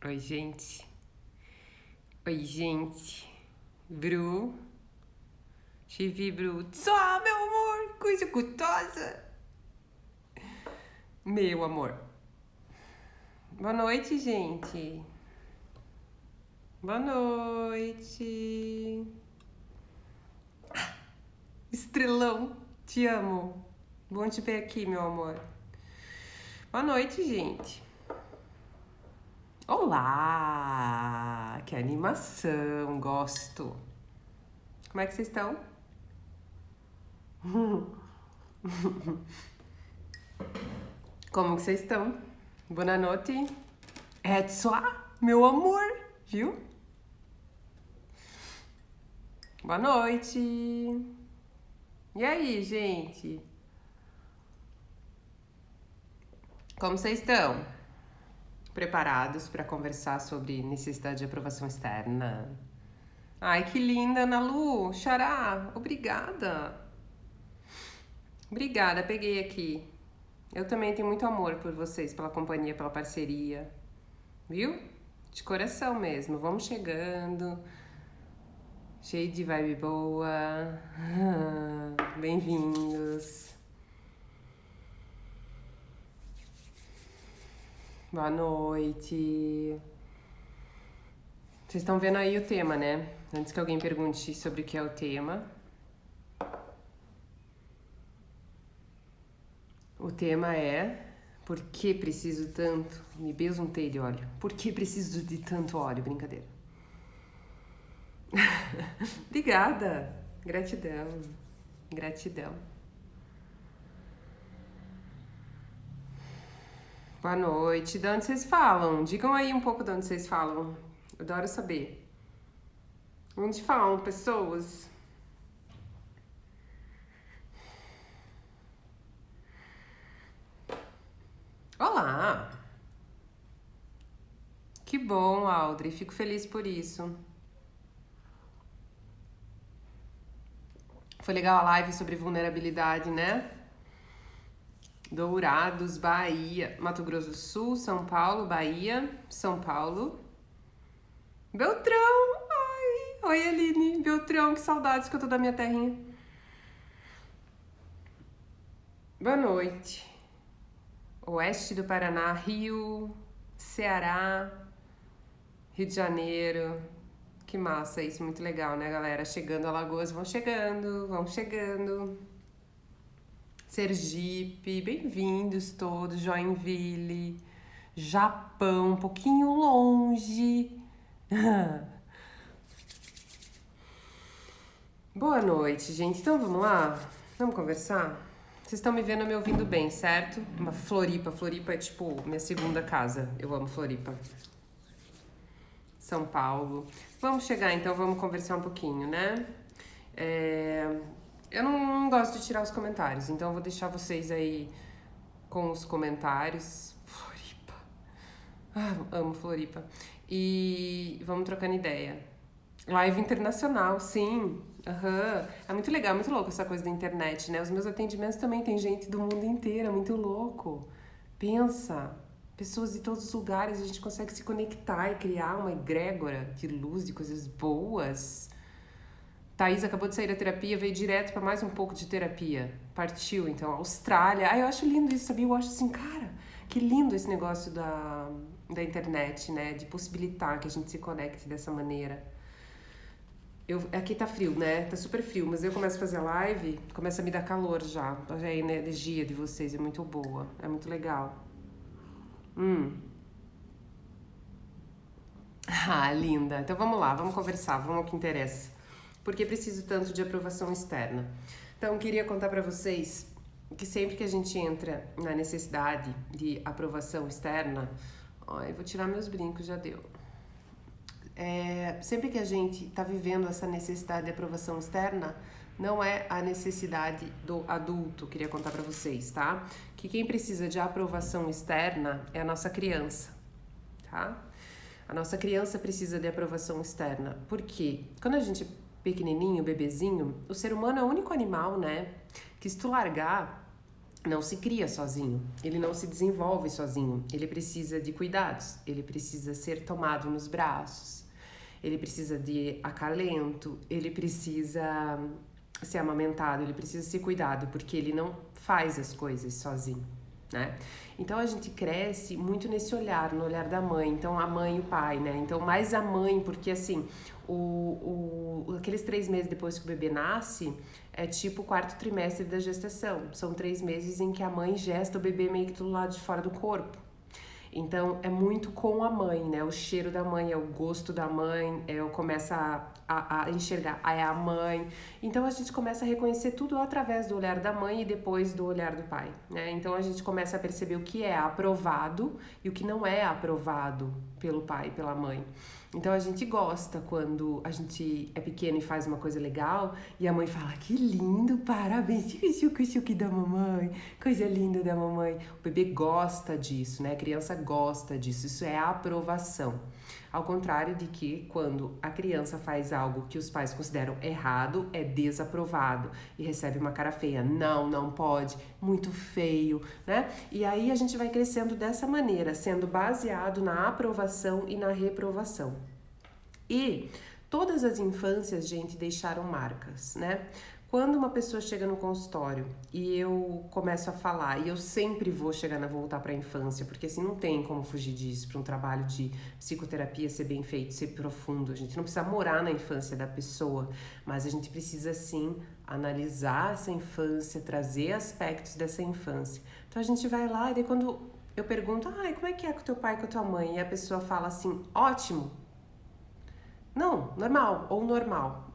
Oi, gente. Oi, gente. Bru. Chivi, Bru. Só, meu amor. Coisa gostosa. Meu amor. Boa noite, gente. Boa noite. Estrelão. Te amo. Bom te ver aqui, meu amor. Boa noite, gente. Olá! Que animação. Gosto. Como é que vocês estão? Como que vocês estão? Boa noite. É só, meu amor, viu? Boa noite. E aí, gente? Como vocês estão? Preparados para conversar sobre necessidade de aprovação externa? Ai, que linda, Ana Lu. Xará, obrigada. Obrigada, peguei aqui. Eu também tenho muito amor por vocês, pela companhia, pela parceria. Viu? De coração mesmo. Vamos chegando. Cheio de vibe boa. Bem-vindos. Boa noite. Vocês estão vendo aí o tema, né? Antes que alguém pergunte sobre o que é o tema. O tema é: por que preciso tanto? Me besuntei de óleo. Por que preciso de tanto óleo? Brincadeira. Obrigada. Gratidão. Gratidão. Boa noite. De onde vocês falam? Digam aí um pouco de onde vocês falam. Eu adoro saber. Onde falam pessoas? Olá! Que bom, Audrey. Fico feliz por isso. Foi legal a live sobre vulnerabilidade, né? Dourados, Bahia, Mato Grosso do Sul, São Paulo, Bahia, São Paulo. Beltrão! Ai! Oi, Aline! Beltrão, que saudades que eu tô da minha terrinha. Boa noite. Oeste do Paraná, Rio, Ceará, Rio de Janeiro. Que massa isso, muito legal, né, galera? Chegando a Alagoas, vão chegando, vão chegando. Sergipe, bem-vindos todos, Joinville, Japão, um pouquinho longe. Boa noite, gente. Então vamos lá? Vamos conversar? Vocês estão me vendo e me ouvindo bem, certo? Uma Floripa. Floripa é tipo minha segunda casa. Eu amo Floripa. São Paulo. Vamos chegar então, vamos conversar um pouquinho, né? Eu não gosto de tirar os comentários, então eu vou deixar vocês aí com os comentários. Floripa. Amo Floripa. E vamos trocando ideia. Live internacional, sim. Aham. É muito legal, muito louco essa coisa da internet, né? Os meus atendimentos também tem gente do mundo inteiro, é muito louco. Pensa, pessoas de todos os lugares, a gente consegue se conectar e criar uma egrégora de luz, de coisas boas. Thaís acabou de sair da terapia, veio direto para mais um pouco de terapia. Partiu, então, Austrália. Eu acho lindo isso, sabia? Eu acho assim, cara, que lindo esse negócio da internet, né? De possibilitar que a gente se conecte dessa maneira. Aqui tá frio, né? Tá super frio, mas eu começo a fazer live, começa a me dar calor já. Já a energia de vocês é muito boa, é muito legal. Hum. Ah, linda. Então vamos lá, vamos conversar, vamos ao que interessa. Por que preciso tanto de aprovação externa? Então, queria contar pra vocês que sempre que a gente entra na necessidade de aprovação externa, ó, eu vou tirar meus brincos, já deu. Sempre que a gente está vivendo essa necessidade de aprovação externa, não é a necessidade do adulto, queria contar para vocês, tá? Que quem precisa de aprovação externa é a nossa criança, tá? A nossa criança precisa de aprovação externa. Por quê? Quando a gente é pequenininho, bebezinho, o ser humano é o único animal, né? Que se tu largar, não se cria sozinho, ele não se desenvolve sozinho, ele precisa de cuidados, ele precisa ser tomado nos braços, ele precisa de acalento, ele precisa ser amamentado, ele precisa ser cuidado, porque ele não faz as coisas sozinho, né? Então a gente cresce muito nesse olhar, no olhar da mãe, então a mãe e o pai, né? Então mais a mãe, porque assim, aqueles 3 meses depois que o bebê nasce, é tipo o 4º trimestre da gestação. São 3 meses em que a mãe gesta o bebê meio que do lado de fora do corpo. Então, é muito com a mãe, né? O cheiro da mãe, é o gosto da mãe, eu começo a enxergar, é a mãe. Então, a gente começa a reconhecer tudo através do olhar da mãe e depois do olhar do pai, né? Então, a gente começa a perceber o que é aprovado e o que não é aprovado pelo pai e pela mãe. Então, a gente gosta quando a gente é pequeno e faz uma coisa legal e a mãe fala, que lindo, parabéns, chuque da mamãe, coisa linda da mamãe. O bebê gosta disso, né? A criança gosta disso, isso é aprovação. Ao contrário de que quando a criança faz algo que os pais consideram errado, é desaprovado e recebe uma cara feia. Não, não pode, muito feio, né? E aí a gente vai crescendo dessa maneira, sendo baseado na aprovação e na reprovação. E todas as infâncias, gente, deixaram marcas, né? Quando uma pessoa chega no consultório e eu começo a falar, e eu sempre vou voltar para a infância, porque assim não tem como fugir disso, para um trabalho de psicoterapia ser bem feito, ser profundo. A gente não precisa morar na infância da pessoa, mas a gente precisa sim analisar essa infância, trazer aspectos dessa infância. Então a gente vai lá e daí quando eu pergunto, como é que é com teu pai e com a tua mãe? E a pessoa fala assim, ótimo. Não, normal ou normal.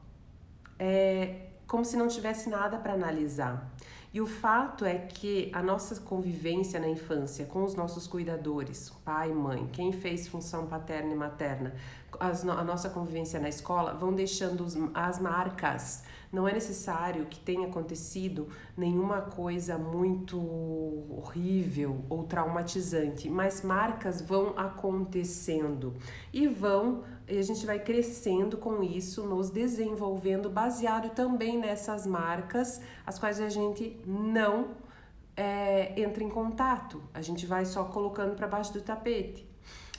Como se não tivesse nada para analisar. E o fato é que a nossa convivência na infância com os nossos cuidadores, pai e mãe, quem fez função paterna e materna, a nossa convivência na escola vão deixando as marcas. Não é necessário que tenha acontecido nenhuma coisa muito horrível ou traumatizante, mas marcas vão acontecendo e a gente vai crescendo com isso, nos desenvolvendo baseado também nessas marcas, as quais a gente não entra em contato, a gente vai só colocando para baixo do tapete.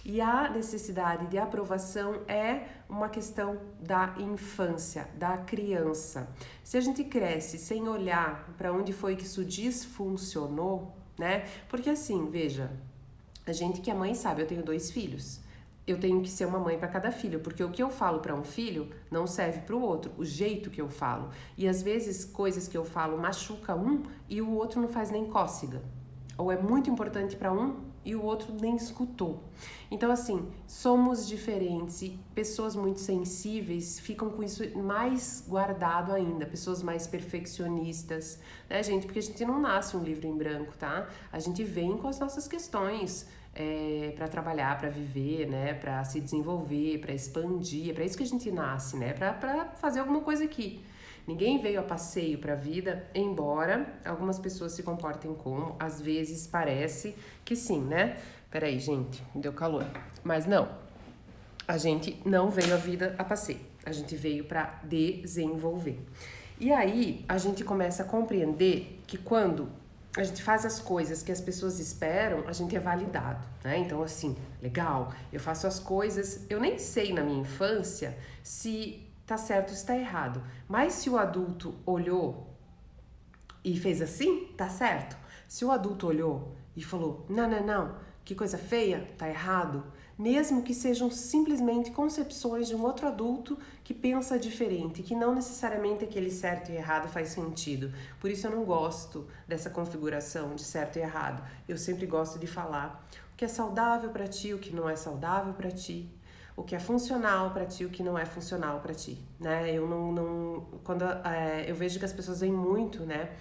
E a necessidade de aprovação é uma questão da infância, da criança. Se a gente cresce sem olhar para onde foi que isso disfuncionou, né? Porque assim, veja, a gente que é mãe sabe, eu tenho 2 filhos. Eu tenho que ser uma mãe para cada filho, porque o que eu falo para um filho não serve para o outro, o jeito que eu falo. E às vezes coisas que eu falo machuca um e o outro não faz nem cócega. Ou é muito importante para um e o outro nem escutou. Então, assim, somos diferentes e pessoas muito sensíveis ficam com isso mais guardado ainda. Pessoas mais perfeccionistas, né, gente? Porque a gente não nasce um livro em branco, tá? A gente vem com as nossas questões para trabalhar, para viver, né? Para se desenvolver, para expandir. É para isso que a gente nasce, né? Para fazer alguma coisa aqui. Ninguém veio a passeio para a vida, embora algumas pessoas se comportem como, às vezes parece que sim, né? Peraí, gente, me deu calor. Mas não, a gente não veio a vida a passeio, a gente veio para desenvolver. E aí a gente começa a compreender que quando a gente faz as coisas que as pessoas esperam, a gente é validado, né? Então, assim, legal, eu faço as coisas, eu nem sei na minha infância se tá certo ou se tá errado. Mas se o adulto olhou e fez assim, tá certo. Se o adulto olhou e falou, não, que coisa feia, tá errado. Mesmo que sejam simplesmente concepções de um outro adulto que pensa diferente, que não necessariamente aquele certo e errado faz sentido. Por isso eu não gosto dessa configuração de certo e errado. Eu sempre gosto de falar o que é saudável para ti, o que não é saudável para ti. O que é funcional para ti, o que não é funcional para ti, né? Eu quando eu vejo que as pessoas vêm muito, né?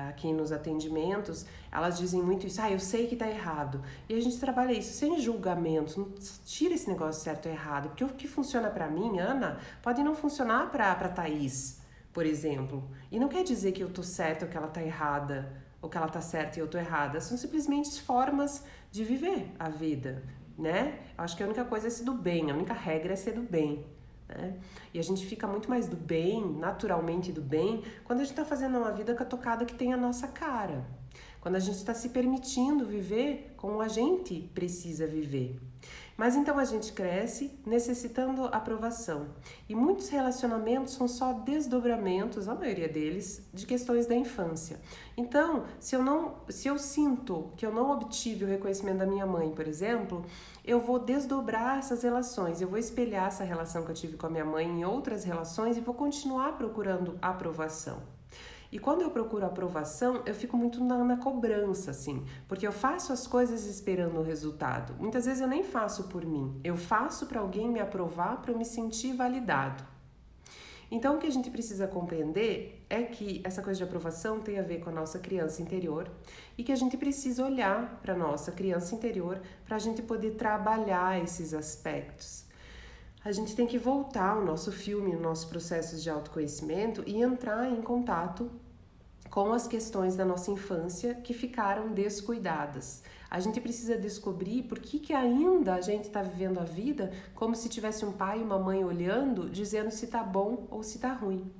Aqui nos atendimentos, elas dizem muito isso, eu sei que tá errado. E a gente trabalha isso sem julgamento, não tira esse negócio certo ou errado, porque o que funciona para mim, Ana, pode não funcionar para Thaís, por exemplo. E não quer dizer que eu tô certa ou que ela tá errada, ou que ela tá certa e eu tô errada. São simplesmente formas de viver a vida, né? Acho que a única coisa é ser do bem, a única regra é ser do bem, né? E a gente fica muito mais do bem, naturalmente do bem, quando a gente está fazendo uma vida com a tocada que tem a nossa cara. Quando a gente está se permitindo viver como a gente precisa viver. Mas então a gente cresce necessitando aprovação. E muitos relacionamentos são só desdobramentos, a maioria deles, de questões da infância. Então, se eu sinto que eu não obtive o reconhecimento da minha mãe, por exemplo, eu vou desdobrar essas relações, eu vou espelhar essa relação que eu tive com a minha mãe em outras relações e vou continuar procurando aprovação. E quando eu procuro aprovação, eu fico muito na cobrança, assim, porque eu faço as coisas esperando o resultado. Muitas vezes eu nem faço por mim, eu faço para alguém me aprovar, para eu me sentir validado. Então, o que a gente precisa compreender é que essa coisa de aprovação tem a ver com a nossa criança interior e que a gente precisa olhar para a nossa criança interior para a gente poder trabalhar esses aspectos. A gente tem que voltar ao nosso filme, os nossos processos de autoconhecimento e entrar em contato com as questões da nossa infância que ficaram descuidadas. A gente precisa descobrir por que ainda a gente está vivendo a vida como se tivesse um pai e uma mãe olhando, dizendo se está bom ou se está ruim.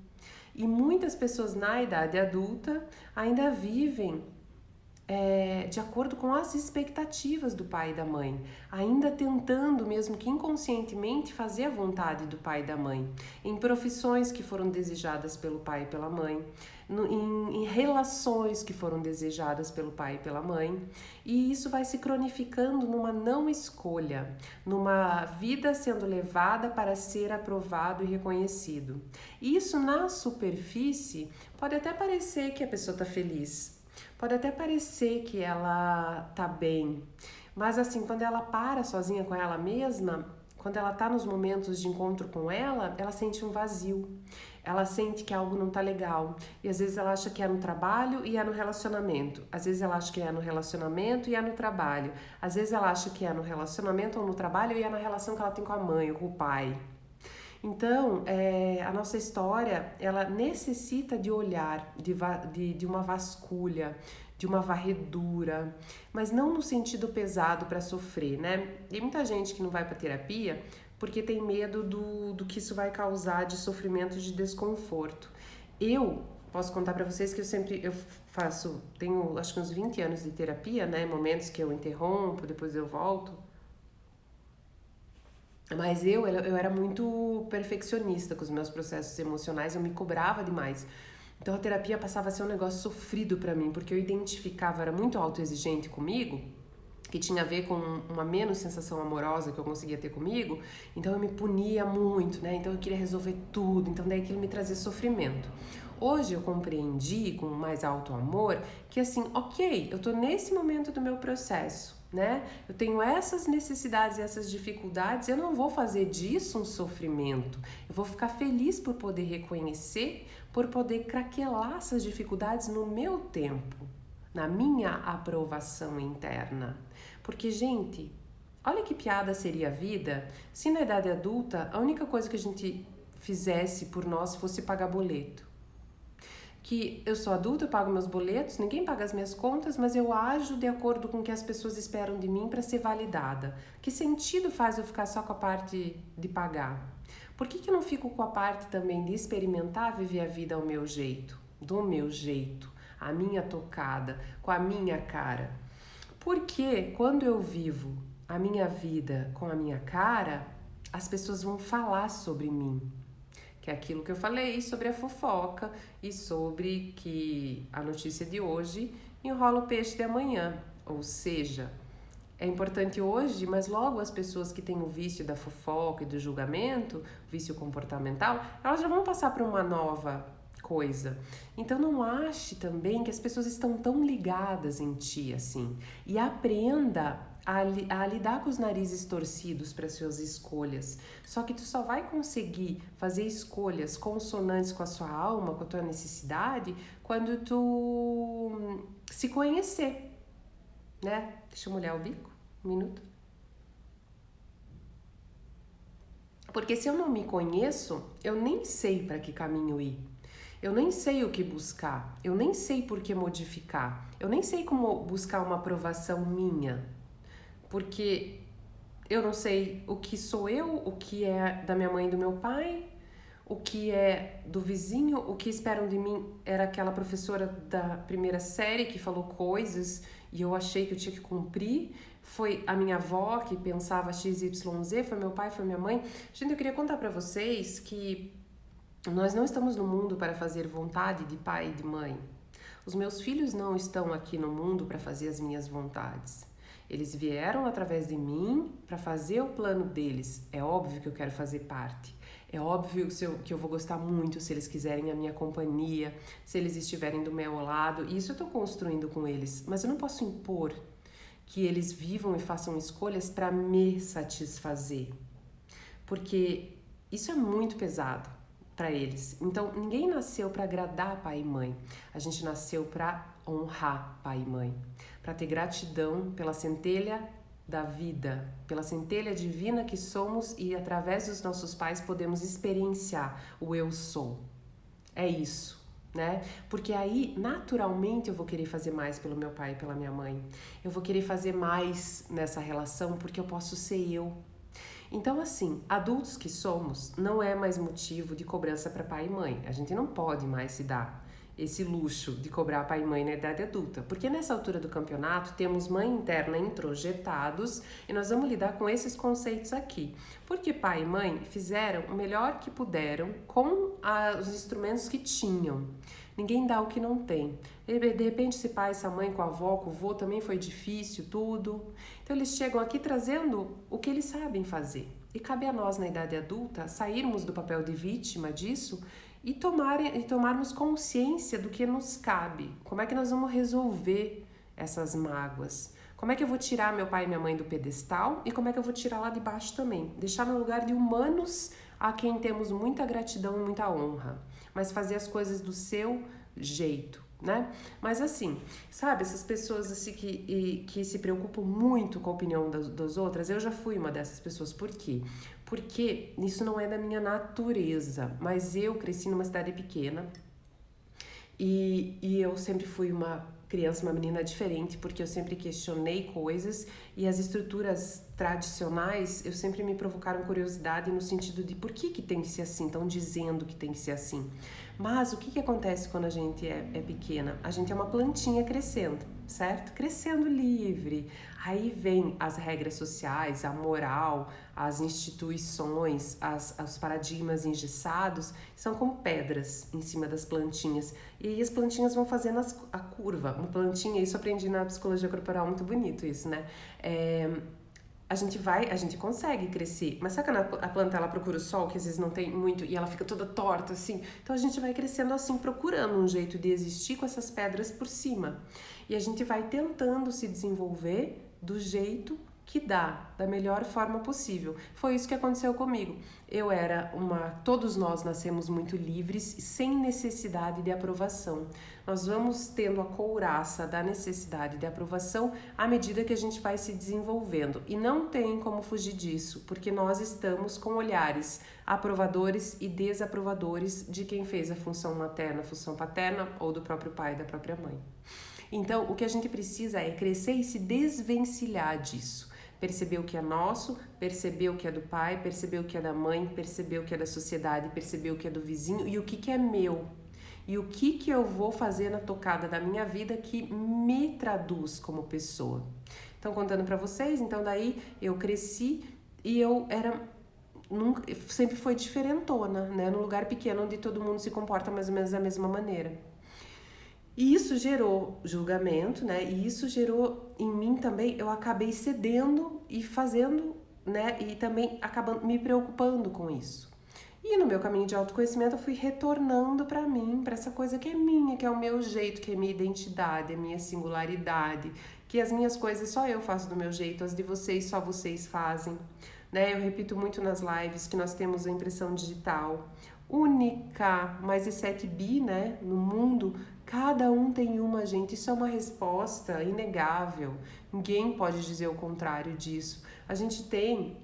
E muitas pessoas na idade adulta ainda vivem de acordo com as expectativas do pai e da mãe, ainda tentando, mesmo que inconscientemente, fazer a vontade do pai e da mãe, em profissões que foram desejadas pelo pai e pela mãe, em relações que foram desejadas pelo pai e pela mãe, e isso vai se cronificando numa não escolha, numa vida sendo levada para ser aprovado e reconhecido. Isso na superfície pode até parecer que a pessoa está feliz, pode até parecer que ela tá bem, mas assim, quando ela para sozinha com ela mesma, quando ela tá nos momentos de encontro com ela sente um vazio. Ela sente que algo não tá legal. E às vezes ela acha que é no trabalho e é no relacionamento. Às vezes ela acha que é no relacionamento e é no trabalho. Às vezes ela acha que é no relacionamento ou no trabalho e é na relação que ela tem com a mãe ou com o pai. Então, a nossa história, ela necessita de olhar, de uma vasculha, de uma varredura, mas não no sentido pesado para sofrer, né? Tem muita gente que não vai para terapia porque tem medo do que isso vai causar de sofrimento, de desconforto. Eu posso contar para vocês que eu tenho acho que uns 20 anos de terapia, né? Momentos que eu interrompo, depois eu volto. Mas eu era muito perfeccionista com os meus processos emocionais, eu me cobrava demais. Então a terapia passava a ser um negócio sofrido pra mim, porque eu identificava, era muito autoexigente comigo, que tinha a ver com uma menos sensação amorosa que eu conseguia ter comigo, então eu me punia muito, né? Então eu queria resolver tudo, então daí aquilo me trazia sofrimento. Hoje eu compreendi com mais alto amor que assim, ok, eu tô nesse momento do meu processo, né? Eu tenho essas necessidades e essas dificuldades, eu não vou fazer disso um sofrimento. Eu vou ficar feliz por poder reconhecer, por poder craquelar essas dificuldades no meu tempo, na minha aprovação interna. Porque, gente, olha que piada seria a vida se na idade adulta a única coisa que a gente fizesse por nós fosse pagar boleto. Que eu sou adulta, eu pago meus boletos, ninguém paga as minhas contas, mas eu ajo de acordo com o que as pessoas esperam de mim para ser validada. Que sentido faz eu ficar só com a parte de pagar? Por que eu não fico com a parte também de experimentar viver a vida ao meu jeito, do meu jeito, a minha tocada, com a minha cara? Porque quando eu vivo a minha vida com a minha cara, as pessoas vão falar sobre mim. Que é aquilo que eu falei sobre a fofoca e sobre que a notícia de hoje enrola o peixe de amanhã. Ou seja, é importante hoje, mas logo as pessoas que têm o vício da fofoca e do julgamento, vício comportamental, elas já vão passar para uma nova coisa. Então não ache também que as pessoas estão tão ligadas em ti assim. E aprenda a lidar com os narizes torcidos para suas escolhas. Só que tu só vai conseguir fazer escolhas consonantes com a sua alma, com a tua necessidade, quando tu se conhecer, né? Deixa eu molhar o bico, um minuto. Porque se eu não me conheço, eu nem sei para que caminho ir. Eu nem sei o que buscar, eu nem sei por que modificar, eu nem sei como buscar uma aprovação minha. Porque eu não sei o que sou eu, o que é da minha mãe e do meu pai, o que é do vizinho, o que esperam de mim era aquela professora da primeira série que falou coisas e eu achei que eu tinha que cumprir. Foi a minha avó que pensava XYZ, foi meu pai, foi minha mãe. Gente, eu queria contar pra vocês que nós não estamos no mundo para fazer vontade de pai e de mãe. Os meus filhos não estão aqui no mundo para fazer as minhas vontades. Eles vieram através de mim para fazer o plano deles. É óbvio que eu quero fazer parte. É óbvio que eu vou gostar muito se eles quiserem a minha companhia, se eles estiverem do meu lado. E isso eu estou construindo com eles. Mas eu não posso impor que eles vivam e façam escolhas para me satisfazer. Porque isso é muito pesado para eles. Então, ninguém nasceu para agradar pai e mãe. A gente nasceu para honrar pai e mãe, para ter gratidão pela centelha da vida, pela centelha divina que somos e através dos nossos pais podemos experienciar o eu sou. É isso, né? Porque aí, naturalmente, eu vou querer fazer mais pelo meu pai e pela minha mãe. Eu vou querer fazer mais nessa relação porque eu posso ser eu. Então, assim, adultos que somos, não é mais motivo de cobrança para pai e mãe. A gente não pode mais se dar esse luxo de cobrar pai e mãe na idade adulta, porque nessa altura do campeonato temos mãe interna introjetados e nós vamos lidar com esses conceitos aqui. Porque pai e mãe fizeram o melhor que puderam com os instrumentos que tinham. Ninguém dá o que não tem. De repente, esse pai, essa mãe com a avó, com o vô, também foi difícil, tudo. Então, eles chegam aqui trazendo o que eles sabem fazer. E cabe a nós, na idade adulta, sairmos do papel de vítima disso e tomarmos consciência do que nos cabe. Como é que nós vamos resolver essas mágoas? Como é que eu vou tirar meu pai e minha mãe do pedestal e como é que eu vou tirar lá de baixo também? Deixar no lugar de humanos a quem temos muita gratidão e muita honra, mas fazer as coisas do seu jeito, né? Mas assim, sabe, essas pessoas assim que se preocupam muito com a opinião das outras, eu já fui uma dessas pessoas. Por quê? Porque isso não é da minha natureza, mas eu cresci numa cidade pequena e eu sempre fui uma criança, uma menina diferente, porque eu sempre questionei coisas e as estruturas tradicionais, eu sempre me provocaram curiosidade no sentido de por que tem que ser assim, estão dizendo que tem que ser assim. Mas o que acontece quando a gente é pequena? A gente é uma plantinha crescendo, certo? Crescendo livre. Aí vem as regras sociais, a moral, as instituições, os paradigmas engessados, são como pedras em cima das plantinhas. E aí as plantinhas vão fazendo a curva. Uma plantinha, isso eu aprendi na psicologia corporal, muito bonito isso, né? A gente consegue crescer, mas sabe quando a planta ela procura o sol, que às vezes não tem muito, e ela fica toda torta assim? Então a gente vai crescendo assim, procurando um jeito de existir com essas pedras por cima. E a gente vai tentando se desenvolver do jeito que dá, da melhor forma possível. Foi isso que aconteceu comigo. Todos nós nascemos muito livres, sem necessidade de aprovação. Nós vamos tendo a couraça da necessidade de aprovação à medida que a gente vai se desenvolvendo. E não tem como fugir disso, porque nós estamos com olhares aprovadores e desaprovadores de quem fez a função materna, a função paterna ou do próprio pai e da própria mãe. Então, o que a gente precisa é crescer e se desvencilhar disso. Perceber o que é nosso, perceber o que é do pai, perceber o que é da mãe, perceber o que é da sociedade, perceber o que é do vizinho e o que é meu. E o que eu vou fazer na tocada da minha vida que me traduz como pessoa. Então, contando pra vocês, então daí eu cresci e sempre foi diferentona, né? Num lugar pequeno onde todo mundo se comporta mais ou menos da mesma maneira. E isso gerou julgamento, né? E isso gerou em mim também, eu acabei cedendo e fazendo, né? E também acabando me preocupando com isso. E no meu caminho de autoconhecimento eu fui retornando para mim, para essa coisa que é minha, que é o meu jeito, que é minha identidade, a minha singularidade, que as minhas coisas só eu faço do meu jeito, as de vocês só vocês fazem, né? Eu repito muito nas lives que nós temos a impressão digital única, mais de 7 bi, né, no mundo, cada um tem uma, gente, isso é uma resposta inegável, ninguém pode dizer o contrário disso. A gente tem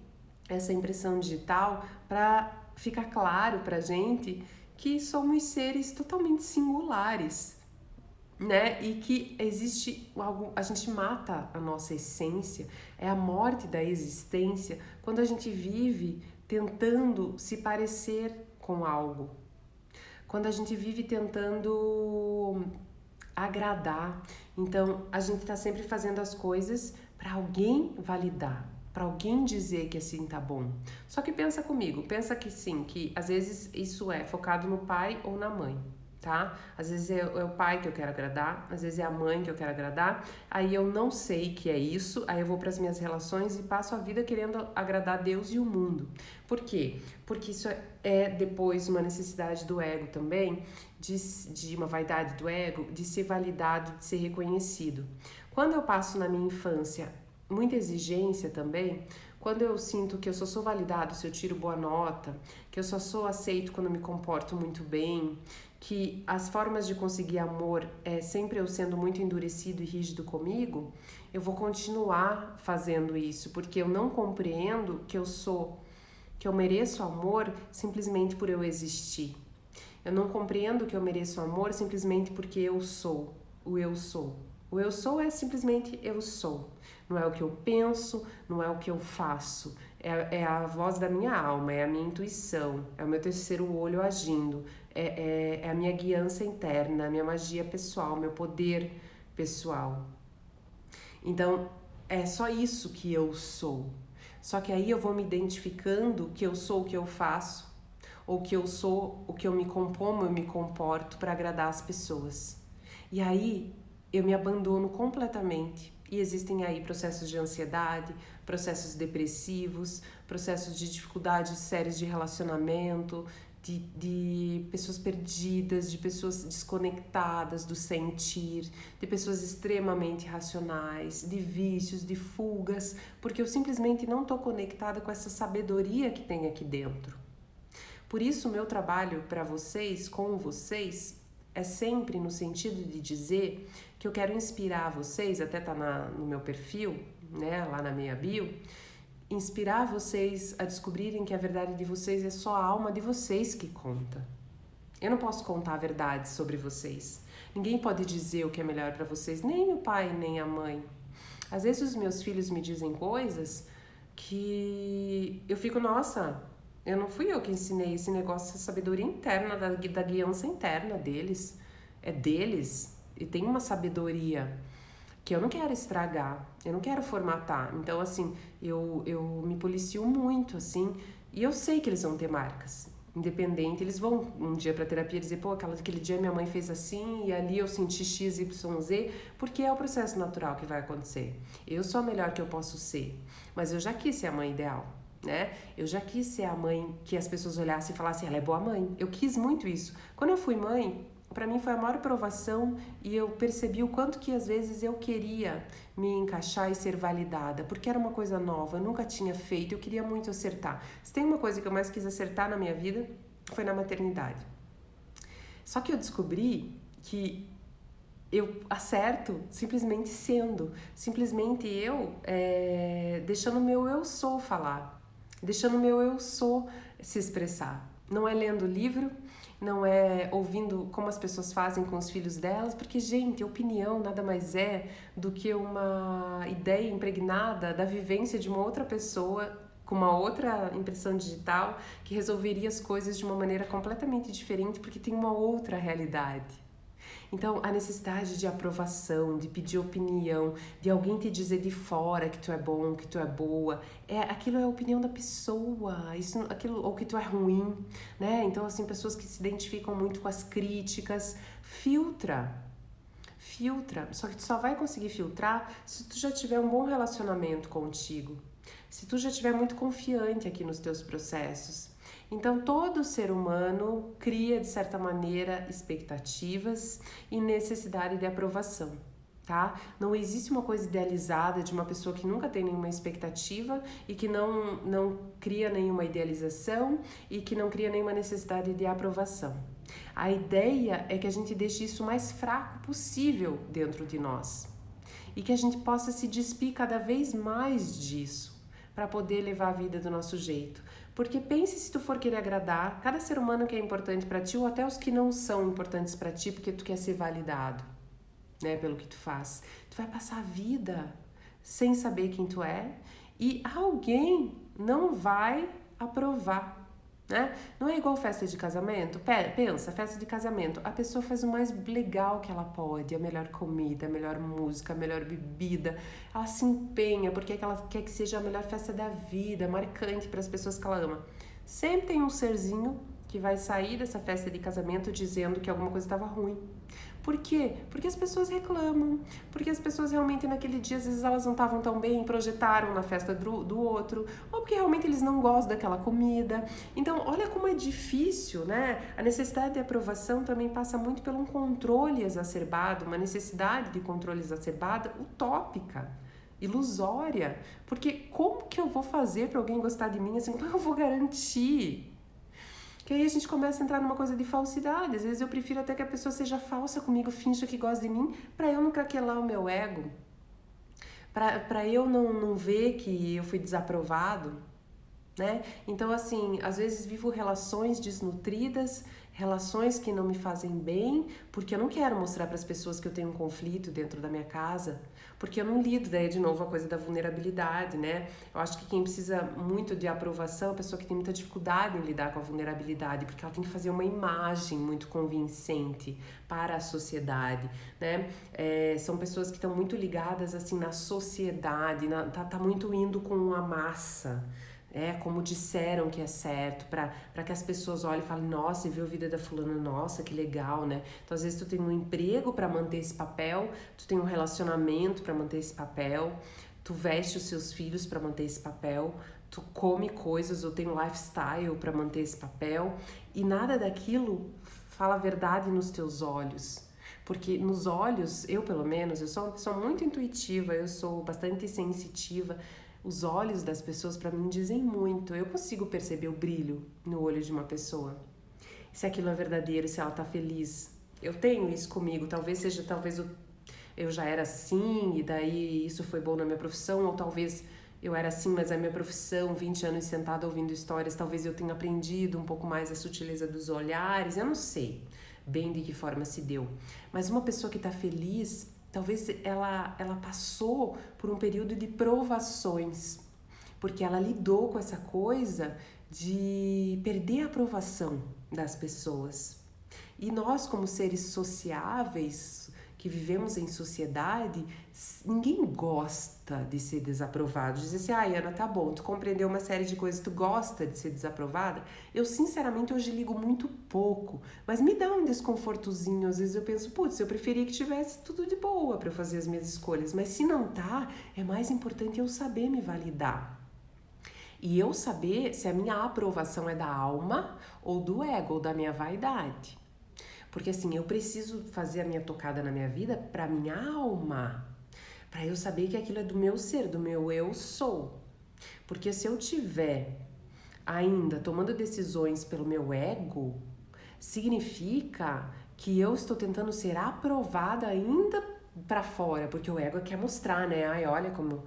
essa impressão digital para ficar claro pra gente que somos seres totalmente singulares, né? E que existe algo, a gente mata a nossa essência, é a morte da existência quando a gente vive tentando se parecer com algo. Quando a gente vive tentando agradar. Então, a gente tá sempre fazendo as coisas para alguém validar, para alguém dizer que assim tá bom. Só que pensa comigo, pensa que sim, que às vezes isso é focado no pai ou na mãe, tá? Às vezes é o pai que eu quero agradar, às vezes é a mãe que eu quero agradar, aí eu não sei que é isso, aí eu vou para as minhas relações e passo a vida querendo agradar Deus e o mundo. Por quê? Porque isso é depois uma necessidade do ego também, de uma vaidade do ego, de ser validado, de ser reconhecido. Quando eu passo na minha infância muita exigência também, quando eu sinto que eu só sou validado se eu tiro boa nota, que eu só sou aceito quando me comporto muito bem, que as formas de conseguir amor é sempre eu sendo muito endurecido e rígido comigo, eu vou continuar fazendo isso, porque eu não compreendo que eu mereço amor simplesmente por eu existir. Eu não compreendo que eu mereço amor simplesmente porque eu sou o eu sou. O eu sou é simplesmente eu sou. Não é o que eu penso, não é o que eu faço. É a voz da minha alma, é a minha intuição, é o meu terceiro olho agindo, é a minha guiança interna, a minha magia pessoal, meu poder pessoal. Então, é só isso que eu sou. Só que aí eu vou me identificando que eu sou o que eu faço, ou que eu sou o que eu me componho, eu me comporto para agradar as pessoas. E aí eu me abandono completamente. E existem aí processos de ansiedade, processos depressivos, processos de dificuldades sérias de relacionamento, de pessoas perdidas, de pessoas desconectadas do sentir, de pessoas extremamente racionais, de vícios, de fugas, porque eu simplesmente não estou conectada com essa sabedoria que tem aqui dentro. Por isso, o meu trabalho para vocês, com vocês, é sempre no sentido de dizer que eu quero inspirar vocês, até tá no meu perfil, né, lá na minha bio, inspirar vocês a descobrirem que a verdade de vocês é só a alma de vocês que conta. Eu não posso contar a verdade sobre vocês. Ninguém pode dizer o que é melhor para vocês, nem o pai, nem a mãe. Às vezes os meus filhos me dizem coisas que eu fico, nossa, eu não fui eu que ensinei esse negócio, essa sabedoria interna, da guiança interna deles. É deles. E tem uma sabedoria que eu não quero estragar, eu não quero formatar. Então, assim, eu me policio muito, assim, e eu sei que eles vão ter marcas. Independente, eles vão um dia pra terapia dizer, pô, aquele dia minha mãe fez assim e ali eu senti X, Y, Z, porque é o processo natural que vai acontecer. Eu sou a melhor que eu posso ser, mas eu já quis ser a mãe ideal, né? Eu já quis ser a mãe que as pessoas olhassem e falassem, ela é boa mãe. Eu quis muito isso. Quando eu fui mãe, para mim foi a maior provação e eu percebi o quanto que às vezes eu queria me encaixar e ser validada, porque era uma coisa nova, eu nunca tinha feito, eu queria muito acertar. Se tem uma coisa que eu mais quis acertar na minha vida, foi na maternidade. Só que eu descobri que eu acerto simplesmente sendo, simplesmente deixando o meu eu sou falar, deixando o meu eu sou se expressar. Não é lendo livro, não é ouvindo como as pessoas fazem com os filhos delas, porque, gente, opinião nada mais é do que uma ideia impregnada da vivência de uma outra pessoa com uma outra impressão digital que resolveria as coisas de uma maneira completamente diferente porque tem uma outra realidade. Então, a necessidade de aprovação, de pedir opinião, de alguém te dizer de fora que tu é bom, que tu é boa, aquilo é a opinião da pessoa, ou que tu é ruim, né? Então, assim, pessoas que se identificam muito com as críticas, filtra. Só que tu só vai conseguir filtrar se tu já tiver um bom relacionamento contigo, se tu já estiver muito confiante aqui nos teus processos. Então, todo ser humano cria, de certa maneira, expectativas e necessidade de aprovação, tá? Não existe uma coisa idealizada de uma pessoa que nunca tem nenhuma expectativa e que não cria nenhuma idealização e que não cria nenhuma necessidade de aprovação. A ideia é que a gente deixe isso o mais fraco possível dentro de nós e que a gente possa se despir cada vez mais disso para poder levar a vida do nosso jeito. Porque pense se tu for querer agradar cada ser humano que é importante para ti ou até os que não são importantes para ti porque tu quer ser validado. né, pelo que tu faz. Tu vai passar a vida sem saber quem tu é e alguém não vai aprovar, né? Não é igual festa de casamento? Pensa, festa de casamento, a pessoa faz o mais legal que ela pode, a melhor comida, a melhor música, a melhor bebida, ela se empenha porque ela quer que seja a melhor festa da vida, marcante para as pessoas que ela ama. Sempre tem um serzinho que vai sair dessa festa de casamento dizendo que alguma coisa estava ruim. Por quê? Porque as pessoas reclamam, porque as pessoas realmente naquele dia, às vezes elas não estavam tão bem, projetaram na festa do outro, ou porque realmente eles não gostam daquela comida. Então, olha como é difícil, né? A necessidade de aprovação também passa muito por um controle exacerbado, uma necessidade de controle exacerbada utópica, ilusória. Porque como que eu vou fazer para alguém gostar de mim assim? Como eu vou garantir? Que aí a gente começa a entrar numa coisa de falsidade. Às vezes eu prefiro até que a pessoa seja falsa comigo, finja que gosta de mim, pra eu não craquelar o meu ego, pra eu não ver que eu fui desaprovado, né? Então, assim, às vezes vivo relações desnutridas, relações que não me fazem bem, porque eu não quero mostrar para as pessoas que eu tenho um conflito dentro da minha casa, porque eu não lido, daí de novo a coisa da vulnerabilidade, né? Eu acho que quem precisa muito de aprovação é a pessoa que tem muita dificuldade em lidar com a vulnerabilidade, porque ela tem que fazer uma imagem muito convincente para a sociedade, né? São pessoas que estão muito ligadas, assim, na sociedade, tá muito indo com a massa, como disseram que é certo, para que as pessoas olhem e falem, nossa, e viu a vida da fulana, nossa, que legal, né? Então, às vezes, tu tem um emprego para manter esse papel, tu tem um relacionamento para manter esse papel, tu veste os seus filhos para manter esse papel, tu come coisas ou tem um lifestyle para manter esse papel, e nada daquilo fala a verdade nos teus olhos. Porque nos olhos, eu pelo menos, eu sou uma pessoa muito intuitiva, eu sou bastante sensitiva. Os olhos das pessoas para mim dizem muito. Eu consigo perceber o brilho no olho de uma pessoa. Se aquilo é verdadeiro, se ela tá feliz. Eu tenho isso comigo. Talvez eu já era assim e daí isso foi bom na minha profissão, ou talvez eu era assim, mas a minha profissão, 20 anos sentada ouvindo histórias, talvez eu tenha aprendido um pouco mais a sutileza dos olhares. Eu não sei bem de que forma se deu. Mas uma pessoa que tá feliz, talvez ela passou por um período de provações, porque ela lidou com essa coisa de perder a aprovação das pessoas. E nós, como seres sociáveis, que vivemos em sociedade, ninguém gosta de ser desaprovado. Dizer assim, Ana, tá bom, tu compreendeu uma série de coisas, tu gosta de ser desaprovada? Eu, sinceramente, hoje ligo muito pouco, mas me dá um desconfortozinho. Às vezes eu penso, putz, eu preferia que tivesse tudo de boa para eu fazer as minhas escolhas, mas se não tá, é mais importante eu saber me validar. E eu saber se a minha aprovação é da alma ou do ego, ou da minha vaidade. Porque assim, eu preciso fazer a minha tocada na minha vida para minha alma, para eu saber que aquilo é do meu ser, do meu eu sou. Porque se eu tiver ainda tomando decisões pelo meu ego, significa que eu estou tentando ser aprovada ainda para fora, porque o ego quer mostrar, né? Ai, olha como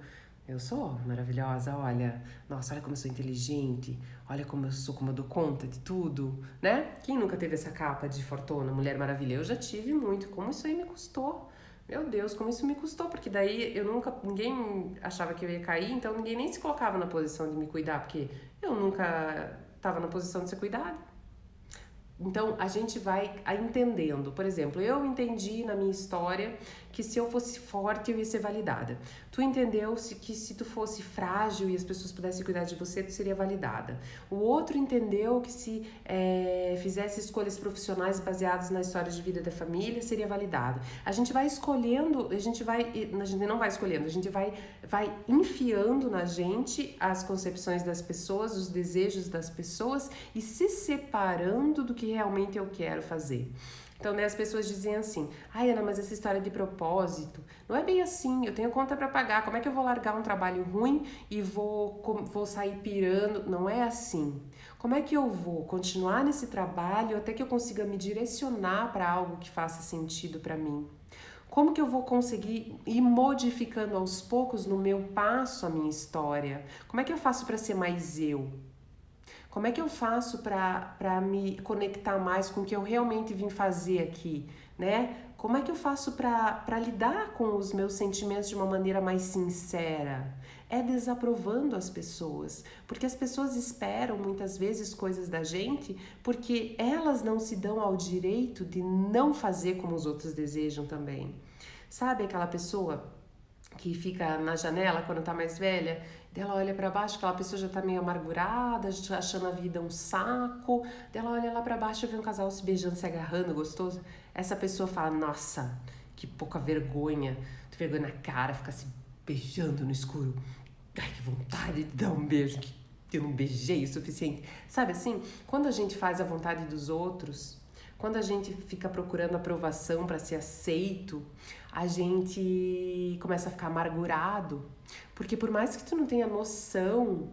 eu sou maravilhosa, olha, nossa, olha como eu sou inteligente, olha como eu sou, como eu dou conta de tudo, né? Quem nunca teve essa capa de fortuna, Mulher Maravilha? Eu já tive muito, como isso aí me custou. Meu Deus, como isso me custou, porque daí ninguém achava que eu ia cair, então ninguém nem se colocava na posição de me cuidar, porque eu nunca estava na posição de ser cuidada. Então, a gente vai entendendo. Por exemplo, eu entendi na minha história que se eu fosse forte, eu ia ser validada. Tu entendeu que se tu fosse frágil e as pessoas pudessem cuidar de você, tu seria validada. O outro entendeu que se fizesse escolhas profissionais baseadas na história de vida da família, seria validada. A gente vai escolhendo, a gente não vai escolhendo, a gente vai enfiando na gente as concepções das pessoas, os desejos das pessoas e se separando do que realmente eu quero fazer. Então, né, as pessoas dizem assim, Ana, mas essa história de propósito, não é bem assim, eu tenho conta para pagar, como é que eu vou largar um trabalho ruim e vou sair pirando? Não é assim. Como é que eu vou continuar nesse trabalho até que eu consiga me direcionar para algo que faça sentido para mim? Como que eu vou conseguir ir modificando aos poucos no meu passo a minha história? Como é que eu faço para ser mais eu? Como é que eu faço para me conectar mais com o que eu realmente vim fazer aqui, né? Como é que eu faço para lidar com os meus sentimentos de uma maneira mais sincera? É desaprovando as pessoas, porque as pessoas esperam muitas vezes coisas da gente porque elas não se dão ao direito de não fazer como os outros desejam também. Sabe aquela pessoa que fica na janela quando tá mais velha, ela olha para baixo, aquela pessoa já tá meio amargurada, já achando a vida um saco, ela olha lá para baixo e vê um casal se beijando, se agarrando, gostoso. Essa pessoa fala, nossa, que pouca vergonha, que vergonha na cara, ficar se beijando no escuro. Ai, que vontade de dar um beijo, que eu não beijei o suficiente. Sabe assim, quando a gente faz a vontade dos outros, quando a gente fica procurando aprovação para ser aceito, a gente começa a ficar amargurado, porque por mais que tu não tenha noção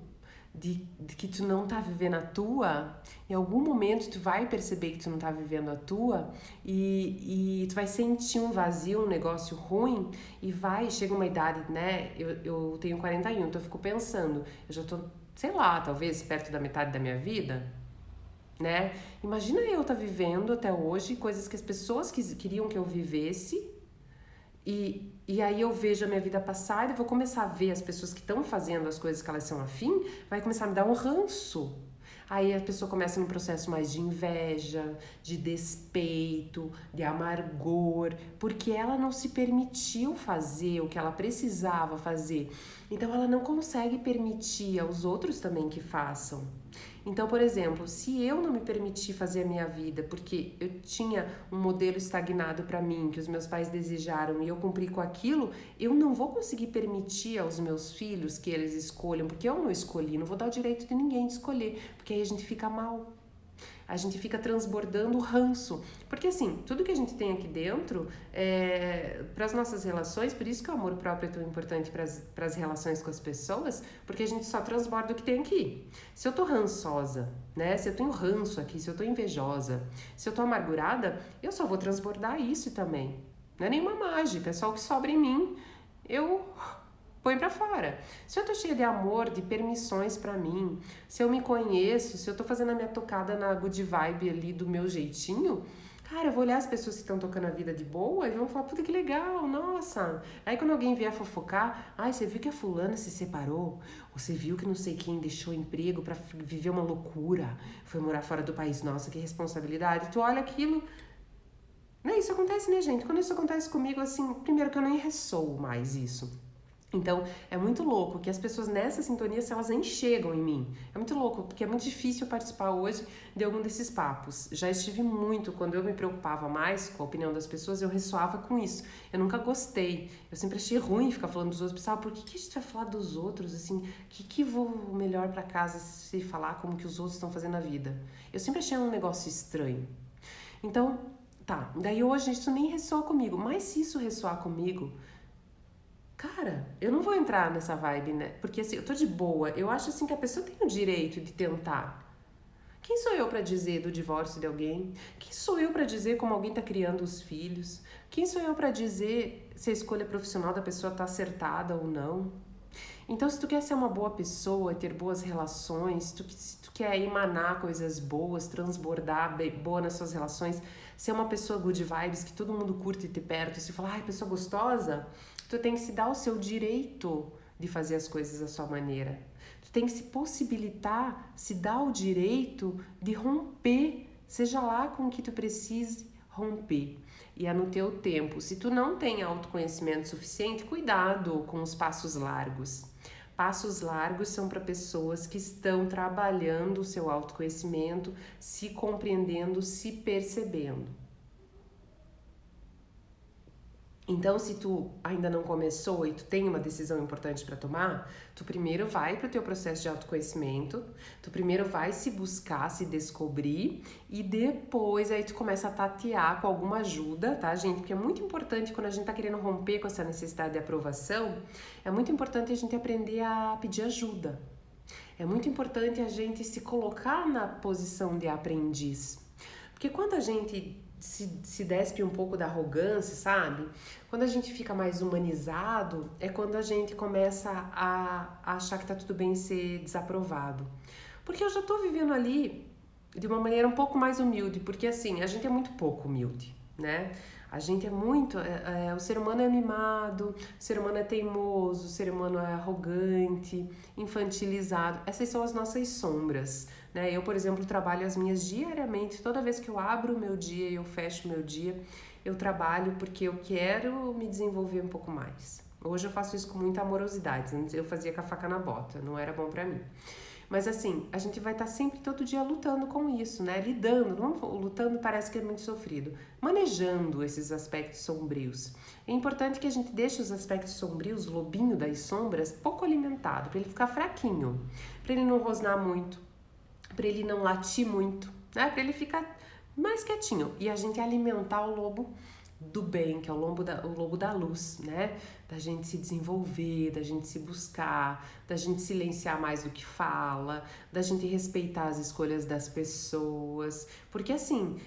de que tu não tá vivendo a tua, em algum momento tu vai perceber que tu não tá vivendo a tua e tu vai sentir um vazio, um negócio ruim e chega uma idade, né? Eu tenho 41, então eu fico pensando, eu já tô, sei lá, talvez perto da metade da minha vida, né? Imagina eu tá vivendo até hoje coisas que as pessoas queriam que eu vivesse e aí eu vejo a minha vida passar e vou começar a ver as pessoas que estão fazendo as coisas que elas são afim, vai começar a me dar um ranço. Aí a pessoa começa num processo mais de inveja, de despeito, de amargor, porque ela não se permitiu fazer o que ela precisava fazer. Então ela não consegue permitir aos outros também que façam. Então, por exemplo, se eu não me permitir fazer a minha vida porque eu tinha um modelo estagnado para mim, que os meus pais desejaram e eu cumpri com aquilo, eu não vou conseguir permitir aos meus filhos que eles escolham, porque eu não escolhi, não vou dar o direito de ninguém de escolher, porque aí a gente fica mal. A gente fica transbordando ranço. Porque assim, tudo que a gente tem aqui dentro, para as nossas relações, por isso que o amor próprio é tão importante para as relações com as pessoas, porque a gente só transborda o que tem aqui. Se eu tô rançosa, né? Se eu tenho ranço aqui, se eu tô invejosa, se eu tô amargurada, eu só vou transbordar isso também. Não é nenhuma mágica, é só o que sobra em mim. Eu põe pra fora. Se eu tô cheia de amor, de permissões pra mim, se eu me conheço, se eu tô fazendo a minha tocada na good vibe ali do meu jeitinho, cara, eu vou olhar as pessoas que estão tocando a vida de boa e vão falar, puta que legal, nossa. Aí quando alguém vier fofocar, ai, você viu que a fulana se separou? Ou você viu que não sei quem deixou emprego pra viver uma loucura, foi morar fora do país, nossa, que responsabilidade. Tu olha aquilo, né? Isso acontece, né, gente? Quando isso acontece comigo, assim, primeiro que eu nem ressoo mais isso. Então, é muito louco que as pessoas nessa sintonia, se elas nem chegam em mim. É muito louco, porque é muito difícil participar hoje de algum desses papos. Já estive muito, quando eu me preocupava mais com a opinião das pessoas, eu ressoava com isso. Eu nunca gostei. Eu sempre achei ruim ficar falando dos outros. Pensava, por que a gente vai falar dos outros, assim? Que vou melhor pra casa se falar como que os outros estão fazendo a vida? Eu sempre achei um negócio estranho. Então, tá. Daí hoje isso nem ressoa comigo. Mas se isso ressoar comigo, cara, eu não vou entrar nessa vibe, né? Porque assim, eu tô de boa. Eu acho assim que a pessoa tem o direito de tentar. Quem sou eu pra dizer do divórcio de alguém? Quem sou eu pra dizer como alguém tá criando os filhos? Quem sou eu pra dizer se a escolha profissional da pessoa tá acertada ou não? Então, se tu quer ser uma boa pessoa, ter boas relações, se tu quer emanar coisas boas, transbordar boa nas suas relações, ser uma pessoa good vibes, que todo mundo curte ter perto, e se falar, ai, pessoa gostosa, tu tem que se dar o seu direito de fazer as coisas da sua maneira. Tu tem que se possibilitar, se dar o direito de romper, seja lá com o que tu precise romper. E é no teu tempo. Se tu não tem autoconhecimento suficiente, cuidado com os passos largos. Passos largos são para pessoas que estão trabalhando o seu autoconhecimento, se compreendendo, se percebendo. Então, se tu ainda não começou e tu tem uma decisão importante para tomar, tu primeiro vai para o teu processo de autoconhecimento, tu primeiro vai se buscar, se descobrir e depois aí tu começa a tatear com alguma ajuda, tá, gente? Porque é muito importante quando a gente tá querendo romper com essa necessidade de aprovação, é muito importante a gente aprender a pedir ajuda. É muito importante a gente se colocar na posição de aprendiz. Porque quando a gente se despe um pouco da arrogância, sabe? Quando a gente fica mais humanizado, é quando a gente começa a achar que tá tudo bem ser desaprovado. Porque eu já tô vivendo ali de uma maneira um pouco mais humilde, porque assim, a gente é muito pouco humilde, né? A gente é muito, o ser humano é mimado, o ser humano é teimoso, o ser humano é arrogante, infantilizado. Essas são as nossas sombras, né? Eu, por exemplo, trabalho as minhas diariamente. Toda vez que eu abro o meu dia e eu fecho o meu dia, eu trabalho porque eu quero me desenvolver um pouco mais. Hoje eu faço isso com muita amorosidade. Antes eu fazia com a faca na bota, não era bom pra mim. Mas assim, a gente vai estar sempre todo dia lutando com isso, né? Lidando, não, lutando parece que é muito sofrido, manejando esses aspectos sombrios. É importante que a gente deixe os aspectos sombrios, o lobinho das sombras, pouco alimentado, para ele ficar fraquinho, para ele não rosnar muito, para ele não latir muito, né? Para ele ficar mais quietinho e a gente alimentar o lobo do bem, que é o lobo da luz, né? Da gente se desenvolver, da gente se buscar, da gente silenciar mais do que fala, da gente respeitar as escolhas das pessoas. Porque assim,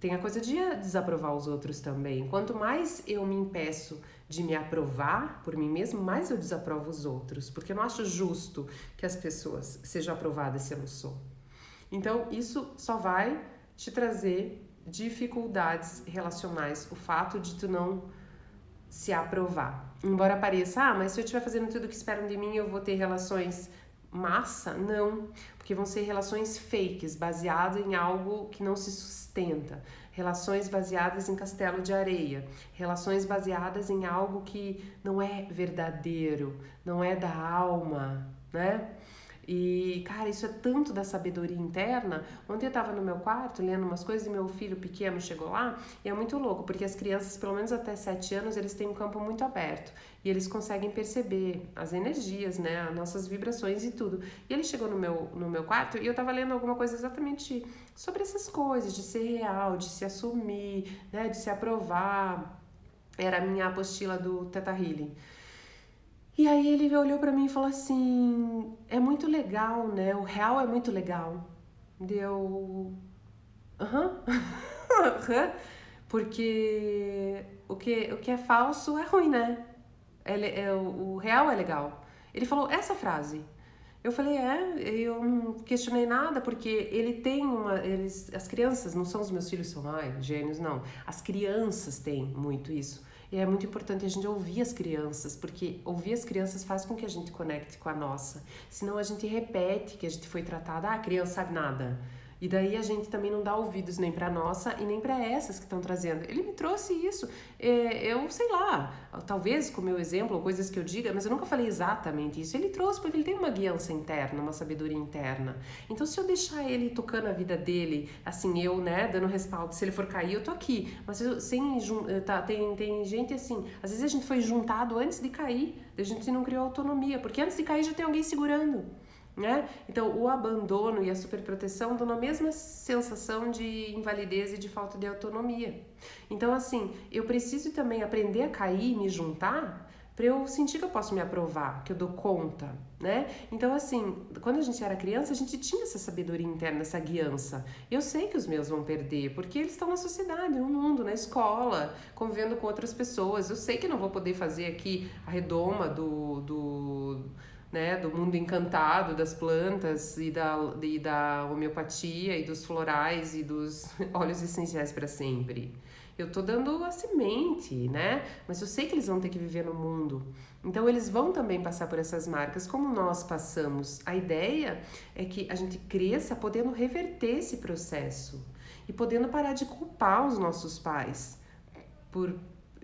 tem a coisa de desaprovar os outros também. Quanto mais eu me impeço de me aprovar por mim mesmo, mais eu desaprovo os outros. Porque eu não acho justo que as pessoas sejam aprovadas se eu não sou. Então, isso só vai te trazer dificuldades relacionais, o fato de tu não se aprovar. Embora pareça, mas se eu estiver fazendo tudo o que esperam de mim, eu vou ter relações massa? Não, porque vão ser relações fakes, baseadas em algo que não se sustenta. Relações baseadas em castelo de areia, relações baseadas em algo que não é verdadeiro, não é da alma, né? E, cara, isso é tanto da sabedoria interna. Ontem eu tava no meu quarto lendo umas coisas e meu filho pequeno chegou lá e é muito louco, porque as crianças, pelo menos até 7 anos, eles têm um campo muito aberto e eles conseguem perceber as energias, né, as nossas vibrações e tudo. E ele chegou no meu quarto e eu tava lendo alguma coisa exatamente sobre essas coisas, de ser real, de se assumir, né, de se aprovar. Era a minha apostila do Theta Healing. E aí ele olhou pra mim e falou assim, é muito legal, né? O real é muito legal. Deu... Aham. Aham. Porque o que é falso é ruim, né? O real é legal. Ele falou essa frase. Eu falei, eu não questionei nada, porque ele tem as crianças, não são os meus filhos, são, gênios, não. As crianças têm muito isso. E é muito importante a gente ouvir as crianças, porque ouvir as crianças faz com que a gente conecte com a nossa. Senão a gente repete que a gente foi tratada, a criança sabe nada. E daí a gente também não dá ouvidos nem para nossa e nem para essas que estão trazendo. Ele me trouxe isso. Eu sei lá, talvez com o meu exemplo, ou coisas que eu diga, mas eu nunca falei exatamente isso. Ele trouxe porque ele tem uma guiança interna, uma sabedoria interna. Então se eu deixar ele tocando a vida dele, assim, eu, né, dando respaldo, se ele for cair, eu tô aqui. Mas tem gente assim, às vezes a gente foi juntado antes de cair, a gente não criou autonomia, porque antes de cair já tem alguém segurando. Né? Então, o abandono e a superproteção dão a mesma sensação de invalidez e de falta de autonomia. Então, assim, eu preciso também aprender a cair e me juntar para eu sentir que eu posso me aprovar, que eu dou conta, né? Então, assim, quando a gente era criança, a gente tinha essa sabedoria interna, essa guiança. Eu sei que os meus vão perder, porque eles estão na sociedade, no mundo, na escola, convivendo com outras pessoas. Eu sei que não vou poder fazer aqui a redoma né, do mundo encantado das plantas e da homeopatia e dos florais e dos óleos essenciais para sempre. Eu tô dando a semente, né? Mas eu sei que eles vão ter que viver no mundo. Então eles vão também passar por essas marcas, como nós passamos. A ideia é que a gente cresça podendo reverter esse processo e podendo parar de culpar os nossos pais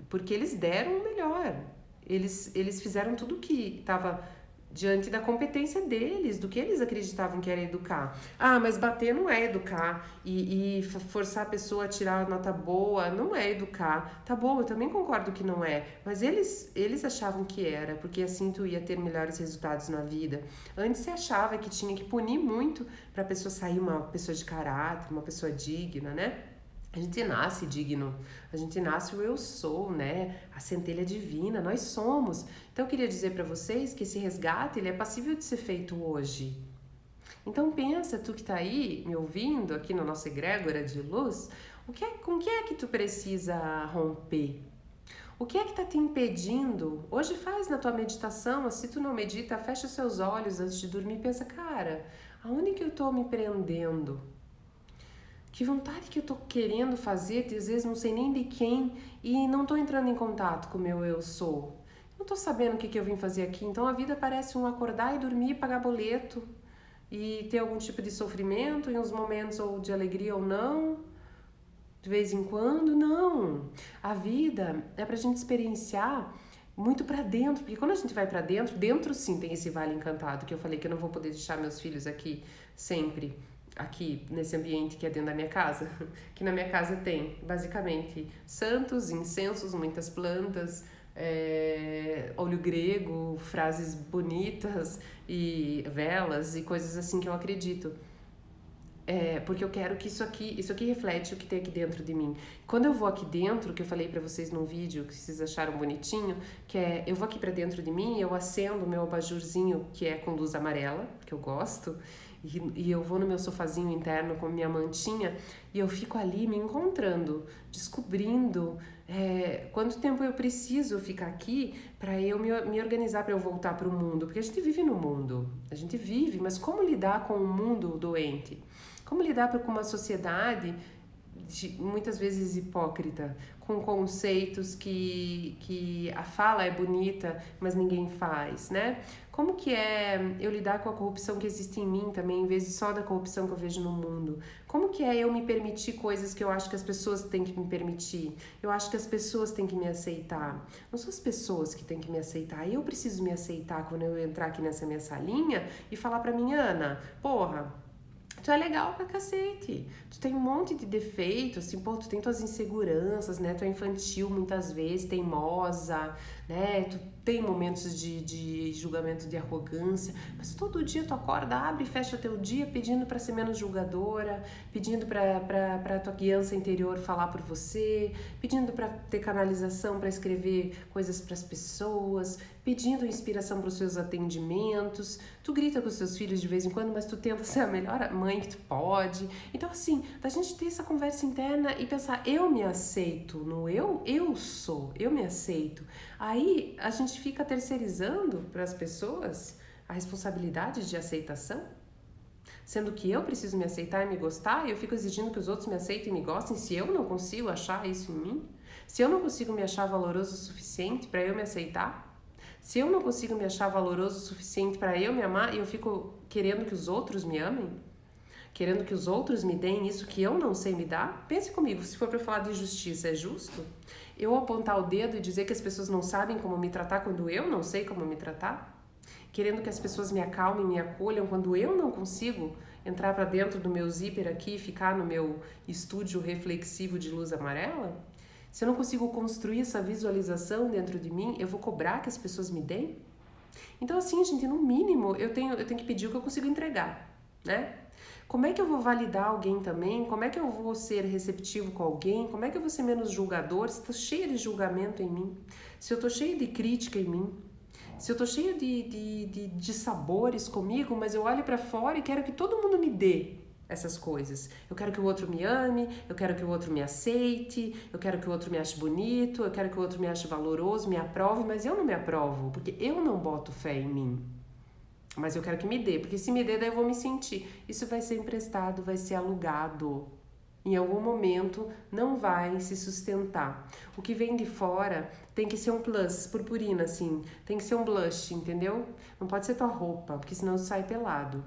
porque eles deram o melhor. Eles fizeram tudo o que estava diante da competência deles, do que eles acreditavam que era educar. Mas bater não é educar, e forçar a pessoa a tirar nota boa não é educar. Tá bom, eu também concordo que não é, mas eles achavam que era, porque assim tu ia ter melhores resultados na vida. Antes você achava que tinha que punir muito pra pessoa sair uma pessoa de caráter, uma pessoa digna, né? A gente nasce digno, a gente nasce o eu sou, né? A centelha divina, nós somos. Então eu queria dizer para vocês que esse resgate ele é passível de ser feito hoje. Então pensa, tu que tá aí me ouvindo aqui na nossa egrégora de luz, com que é que tu precisa romper? O que é que tá te impedindo? Hoje faz na tua meditação, se tu não medita, fecha seus olhos antes de dormir e pensa, cara, aonde que eu tô me prendendo? Que vontade que eu tô querendo fazer, que às vezes não sei nem de quem e não tô entrando em contato com o meu eu sou. Não tô sabendo o que eu vim fazer aqui, então a vida parece um acordar e dormir, pagar boleto e ter algum tipo de sofrimento em uns momentos ou de alegria ou não, de vez em quando, não. A vida é pra gente experienciar muito pra dentro, porque quando a gente vai pra dentro, dentro sim tem esse vale encantado, que eu falei que eu não vou poder deixar meus filhos aqui sempre, aqui nesse ambiente que é dentro da minha casa, que na minha casa tem basicamente santos, incensos, muitas plantas, óleo grego, frases bonitas e velas e coisas assim que eu acredito. Porque eu quero que isso aqui reflete o que tem aqui dentro de mim. Quando eu vou aqui dentro, que eu falei pra vocês num vídeo que vocês acharam bonitinho, que é eu vou aqui pra dentro de mim, eu acendo o meu abajurzinho que é com luz amarela, que eu gosto, e eu vou no meu sofazinho interno com minha mantinha e eu fico ali me encontrando, descobrindo quanto tempo eu preciso ficar aqui para eu me organizar para eu voltar para o mundo, porque a gente vive no mundo, a gente vive, mas como lidar com um mundo doente? Como lidar com uma sociedade muitas vezes hipócrita, com conceitos que a fala é bonita, mas ninguém faz, né? Como que é eu lidar com a corrupção que existe em mim também, em vez de só da corrupção que eu vejo no mundo? Como que é eu me permitir coisas que eu acho que as pessoas têm que me permitir? Eu acho que as pessoas têm que me aceitar. Não são as pessoas que têm que me aceitar. Eu preciso me aceitar quando eu entrar aqui nessa minha salinha e falar pra mim, Ana, porra, tu é legal pra cacete. Tu tem um monte de defeitos, assim, pô, tu tem tuas inseguranças, né? Tu é infantil muitas vezes, teimosa, né? Tu tem momentos de julgamento de arrogância, mas todo dia tu acorda, abre e fecha teu dia pedindo pra ser menos julgadora, pedindo pra tua criança interior falar por você, pedindo pra ter canalização pra escrever coisas pras pessoas, pedindo inspiração para os seus atendimentos. Tu grita com os seus filhos de vez em quando, mas tu tenta ser a melhor mãe que tu pode. Então, assim, da gente ter essa conversa interna e pensar, eu me aceito, no eu sou, eu me aceito. Aí a gente fica terceirizando para as pessoas a responsabilidade de aceitação, sendo que eu preciso me aceitar e me gostar, e eu fico exigindo que os outros me aceitem e me gostem, se eu não consigo achar isso em mim, se eu não consigo me achar valoroso o suficiente para eu me aceitar, se eu não consigo me achar valoroso o suficiente para eu me amar e eu fico querendo que os outros me amem, querendo que os outros me deem isso que eu não sei me dar, pense comigo, se for para falar de justiça, é justo? Eu apontar o dedo e dizer que as pessoas não sabem como me tratar quando eu não sei como me tratar? Querendo que as pessoas me acalmem, me acolham quando eu não consigo entrar para dentro do meu zíper aqui e ficar no meu estúdio reflexivo de luz amarela? Se eu não consigo construir essa visualização dentro de mim, eu vou cobrar que as pessoas me deem? Então, assim, gente, no mínimo, eu tenho que pedir o que eu consigo entregar, né? Como é que eu vou validar alguém também? Como é que eu vou ser receptivo com alguém? Como é que eu vou ser menos julgador se eu tô cheia de julgamento em mim? Se eu tô cheia de crítica em mim? Se eu tô cheia de sabores comigo, mas eu olho pra fora e quero que todo mundo me dê essas coisas. Eu quero que o outro me ame, eu quero que o outro me aceite, eu quero que o outro me ache bonito, eu quero que o outro me ache valoroso, me aprove, mas eu não me aprovo, porque eu não boto fé em mim. Mas eu quero que me dê, porque se me dê, daí eu vou me sentir. Isso vai ser emprestado, vai ser alugado. Em algum momento não vai se sustentar. O que vem de fora tem que ser um plus, purpurina, assim. Tem que ser um blush, entendeu? Não pode ser tua roupa, porque senão sai pelado.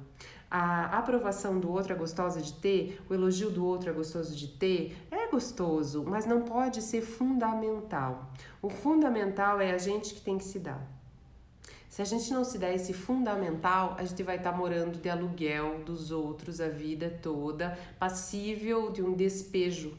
A aprovação do outro é gostosa de ter, o elogio do outro é gostoso de ter, é gostoso, mas não pode ser fundamental. O fundamental é a gente que tem que se dar. Se a gente não se der esse fundamental, a gente vai estar morando de aluguel dos outros a vida toda, passível de um despejo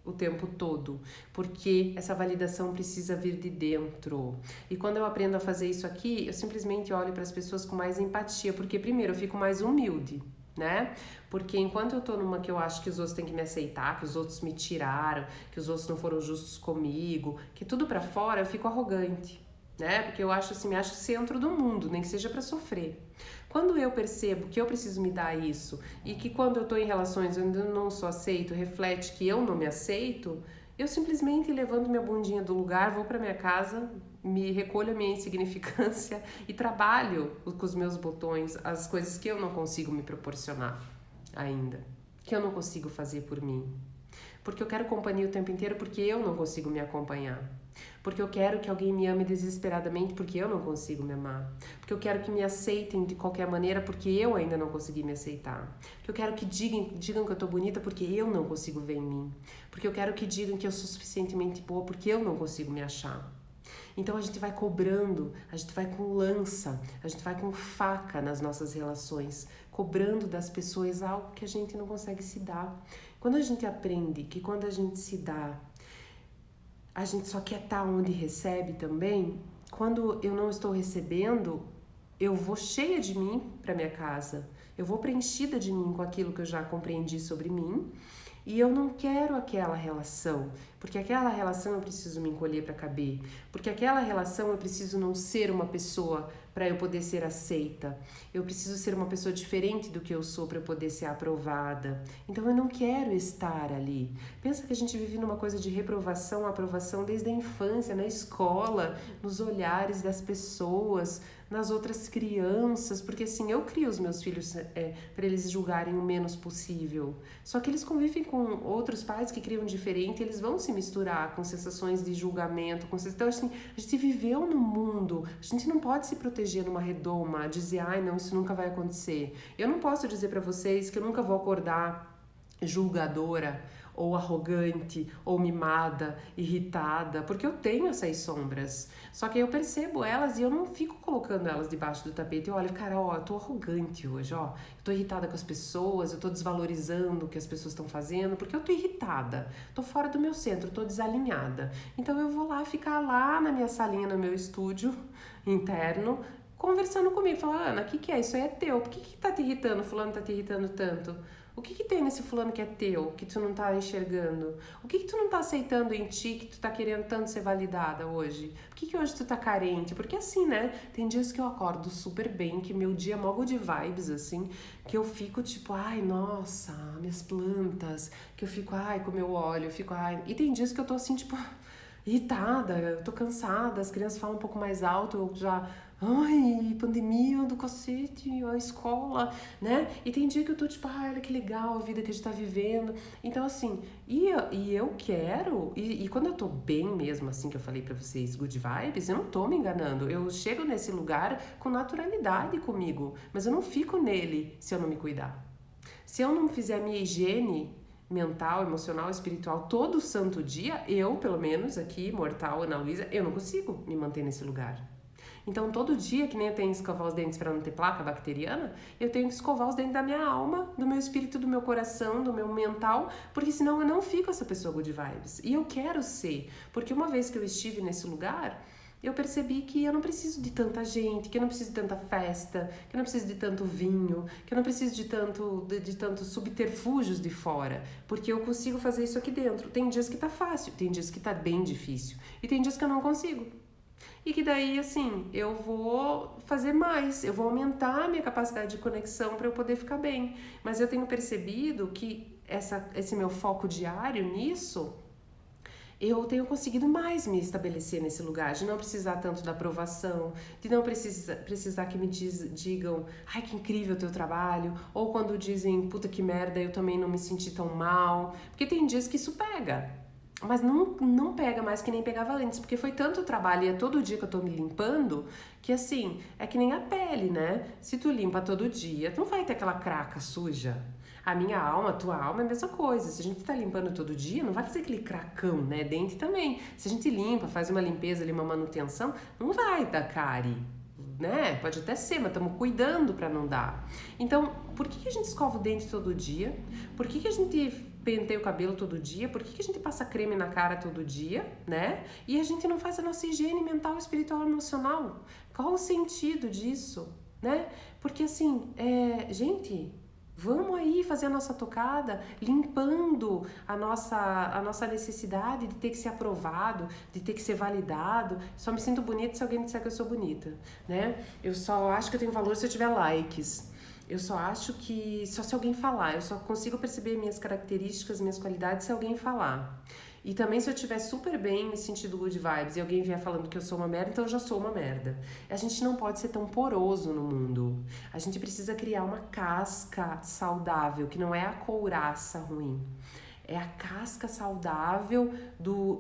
o tempo todo, porque essa validação precisa vir de dentro. E quando eu aprendo a fazer isso aqui, eu simplesmente olho para as pessoas com mais empatia, porque primeiro eu fico mais humilde, né? Porque enquanto eu tô numa que eu acho que os outros têm que me aceitar, que os outros me tiraram, que os outros não foram justos comigo, que tudo para fora, eu fico arrogante, né? Porque eu acho assim, me acho centro do mundo, nem que seja para sofrer. Quando eu percebo que eu preciso me dar isso e que quando eu tô em relações onde eu não sou aceito, reflete que eu não me aceito, eu simplesmente levanto minha bundinha do lugar, vou para minha casa, me recolho a minha insignificância e trabalho com os meus botões, as coisas que eu não consigo me proporcionar ainda, que eu não consigo fazer por mim. Porque eu quero companhia o tempo inteiro porque eu não consigo me acompanhar. Porque eu quero que alguém me ame desesperadamente porque eu não consigo me amar. Porque eu quero que me aceitem de qualquer maneira porque eu ainda não consegui me aceitar. Porque eu quero que digam que eu tô bonita porque eu não consigo ver em mim. Porque eu quero que digam que eu sou suficientemente boa porque eu não consigo me achar. Então a gente vai cobrando, a gente vai com lança, a gente vai com faca nas nossas relações, cobrando das pessoas algo que a gente não consegue se dar. Quando a gente aprende que quando a gente se dá, a gente só quer estar onde recebe também, quando eu não estou recebendo, eu vou cheia de mim para minha casa, eu vou preenchida de mim com aquilo que eu já compreendi sobre mim. E eu não quero aquela relação, porque aquela relação eu preciso me encolher para caber, porque aquela relação eu preciso não ser uma pessoa para eu poder ser aceita, eu preciso ser uma pessoa diferente do que eu sou para eu poder ser aprovada. Então eu não quero estar ali. Pensa que a gente vive numa coisa de reprovação, aprovação desde a infância, na escola, nos olhares das pessoas, nas outras crianças, porque assim, eu crio os meus filhos para eles julgarem o menos possível. Só que eles convivem com outros pais que criam diferente, eles vão se misturar com sensações de julgamento, então assim, a gente viveu no mundo, a gente não pode se proteger numa redoma, dizer, ai não, isso nunca vai acontecer. Eu não posso dizer para vocês que eu nunca vou acordar julgadora, ou arrogante, ou mimada, irritada, porque eu tenho essas sombras. Só que eu percebo elas e eu não fico colocando elas debaixo do tapete. Eu olho, cara, ó, eu tô arrogante hoje, ó. Eu tô irritada com as pessoas, eu tô desvalorizando o que as pessoas estão fazendo, porque eu tô irritada. Tô fora do meu centro, tô desalinhada. Então eu vou lá ficar lá na minha salinha, no meu estúdio interno, conversando comigo, falando, Ana, o que é? Isso aí é teu. Por que tá te irritando? Fulano tá te irritando tanto? O que tem nesse fulano que é teu, que tu não tá enxergando? O que tu não tá aceitando em ti, que tu tá querendo tanto ser validada hoje? Por que hoje tu tá carente? Porque assim, né, tem dias que eu acordo super bem, que meu dia é mó good vibes, assim, que eu fico tipo, ai, nossa, minhas plantas, que eu fico, ai, com meu óleo, eu fico, ai... E tem dias que eu tô assim, tipo, irritada, eu tô cansada, as crianças falam um pouco mais alto, eu já... Ai, pandemia do cacete, a escola, né? E tem dia que eu tô tipo, ai, olha que legal a vida que a gente tá vivendo. Então, assim, e eu quero, e quando eu tô bem mesmo, assim, que eu falei pra vocês, good vibes, eu não tô me enganando. Eu chego nesse lugar com naturalidade comigo, mas eu não fico nele se eu não me cuidar. Se eu não fizer a minha higiene mental, emocional, espiritual todo santo dia, eu, pelo menos aqui, mortal, Ana Luísa, eu não consigo me manter nesse lugar. Então, todo dia, que nem eu tenho que escovar os dentes para não ter placa bacteriana, eu tenho que escovar os dentes da minha alma, do meu espírito, do meu coração, do meu mental, porque senão eu não fico essa pessoa good vibes. E eu quero ser, porque uma vez que eu estive nesse lugar, eu percebi que eu não preciso de tanta gente, que eu não preciso de tanta festa, que eu não preciso de tanto vinho, que eu não preciso de tantos subterfúgios de fora, porque eu consigo fazer isso aqui dentro. Tem dias que tá fácil, tem dias que tá bem difícil, e tem dias que eu não consigo. E que daí, assim, eu vou fazer mais, eu vou aumentar a minha capacidade de conexão para eu poder ficar bem. Mas eu tenho percebido que esse meu foco diário nisso, eu tenho conseguido mais me estabelecer nesse lugar, de não precisar tanto da aprovação, de não precisar que me digam, ai que incrível o teu trabalho, ou quando dizem, puta que merda, eu também não me senti tão mal, porque tem dias que isso pega. Mas não pega mais que nem pegava antes, porque foi tanto trabalho e é todo dia que eu tô me limpando, que assim, é que nem a pele, né? Se tu limpa todo dia, tu não vai ter aquela craca suja. A minha alma, a tua alma é a mesma coisa. Se a gente tá limpando todo dia, não vai fazer aquele cracão, né? Dente também. Se a gente limpa, faz uma limpeza ali, uma manutenção, não vai dar cárie, né? Pode até ser, mas estamos cuidando para não dar. Então, por que a gente escova o dente todo dia? Por que a gente penteia o cabelo todo dia? Por que a gente passa creme na cara todo dia, né? E a gente não faz a nossa higiene mental, espiritual e emocional? Qual o sentido disso, né? Porque assim, gente, vamos aí fazer a nossa tocada, limpando a nossa necessidade de ter que ser aprovado, de ter que ser validado. Só me sinto bonita se alguém me disser que eu sou bonita, né? Eu só acho que eu tenho valor se eu tiver likes. Eu só acho que, só se alguém falar, eu só consigo perceber minhas características, minhas qualidades se alguém falar. E também se eu estiver super bem, me sentindo good vibes, e alguém vier falando que eu sou uma merda, então eu já sou uma merda. A gente não pode ser tão poroso no mundo. A gente precisa criar uma casca saudável, que não é a couraça ruim. É a casca saudável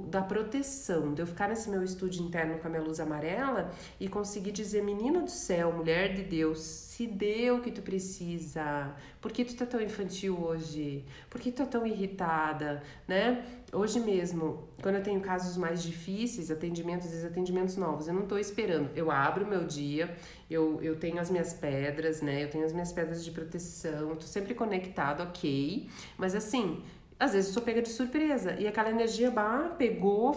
da proteção, de eu ficar nesse meu estúdio interno com a minha luz amarela e conseguir dizer, menina do céu, mulher de Deus, se dê o que tu precisa. Por que tu tá tão infantil hoje? Por que tu tá tão irritada, né? Hoje mesmo, quando eu tenho casos mais difíceis, atendimentos, às vezes atendimentos novos, eu não tô esperando. Eu abro o meu dia, eu tenho as minhas pedras, né? Eu tenho as minhas pedras de proteção, tô sempre conectado, ok. Mas assim, às vezes eu sou pega de surpresa e aquela energia pegou,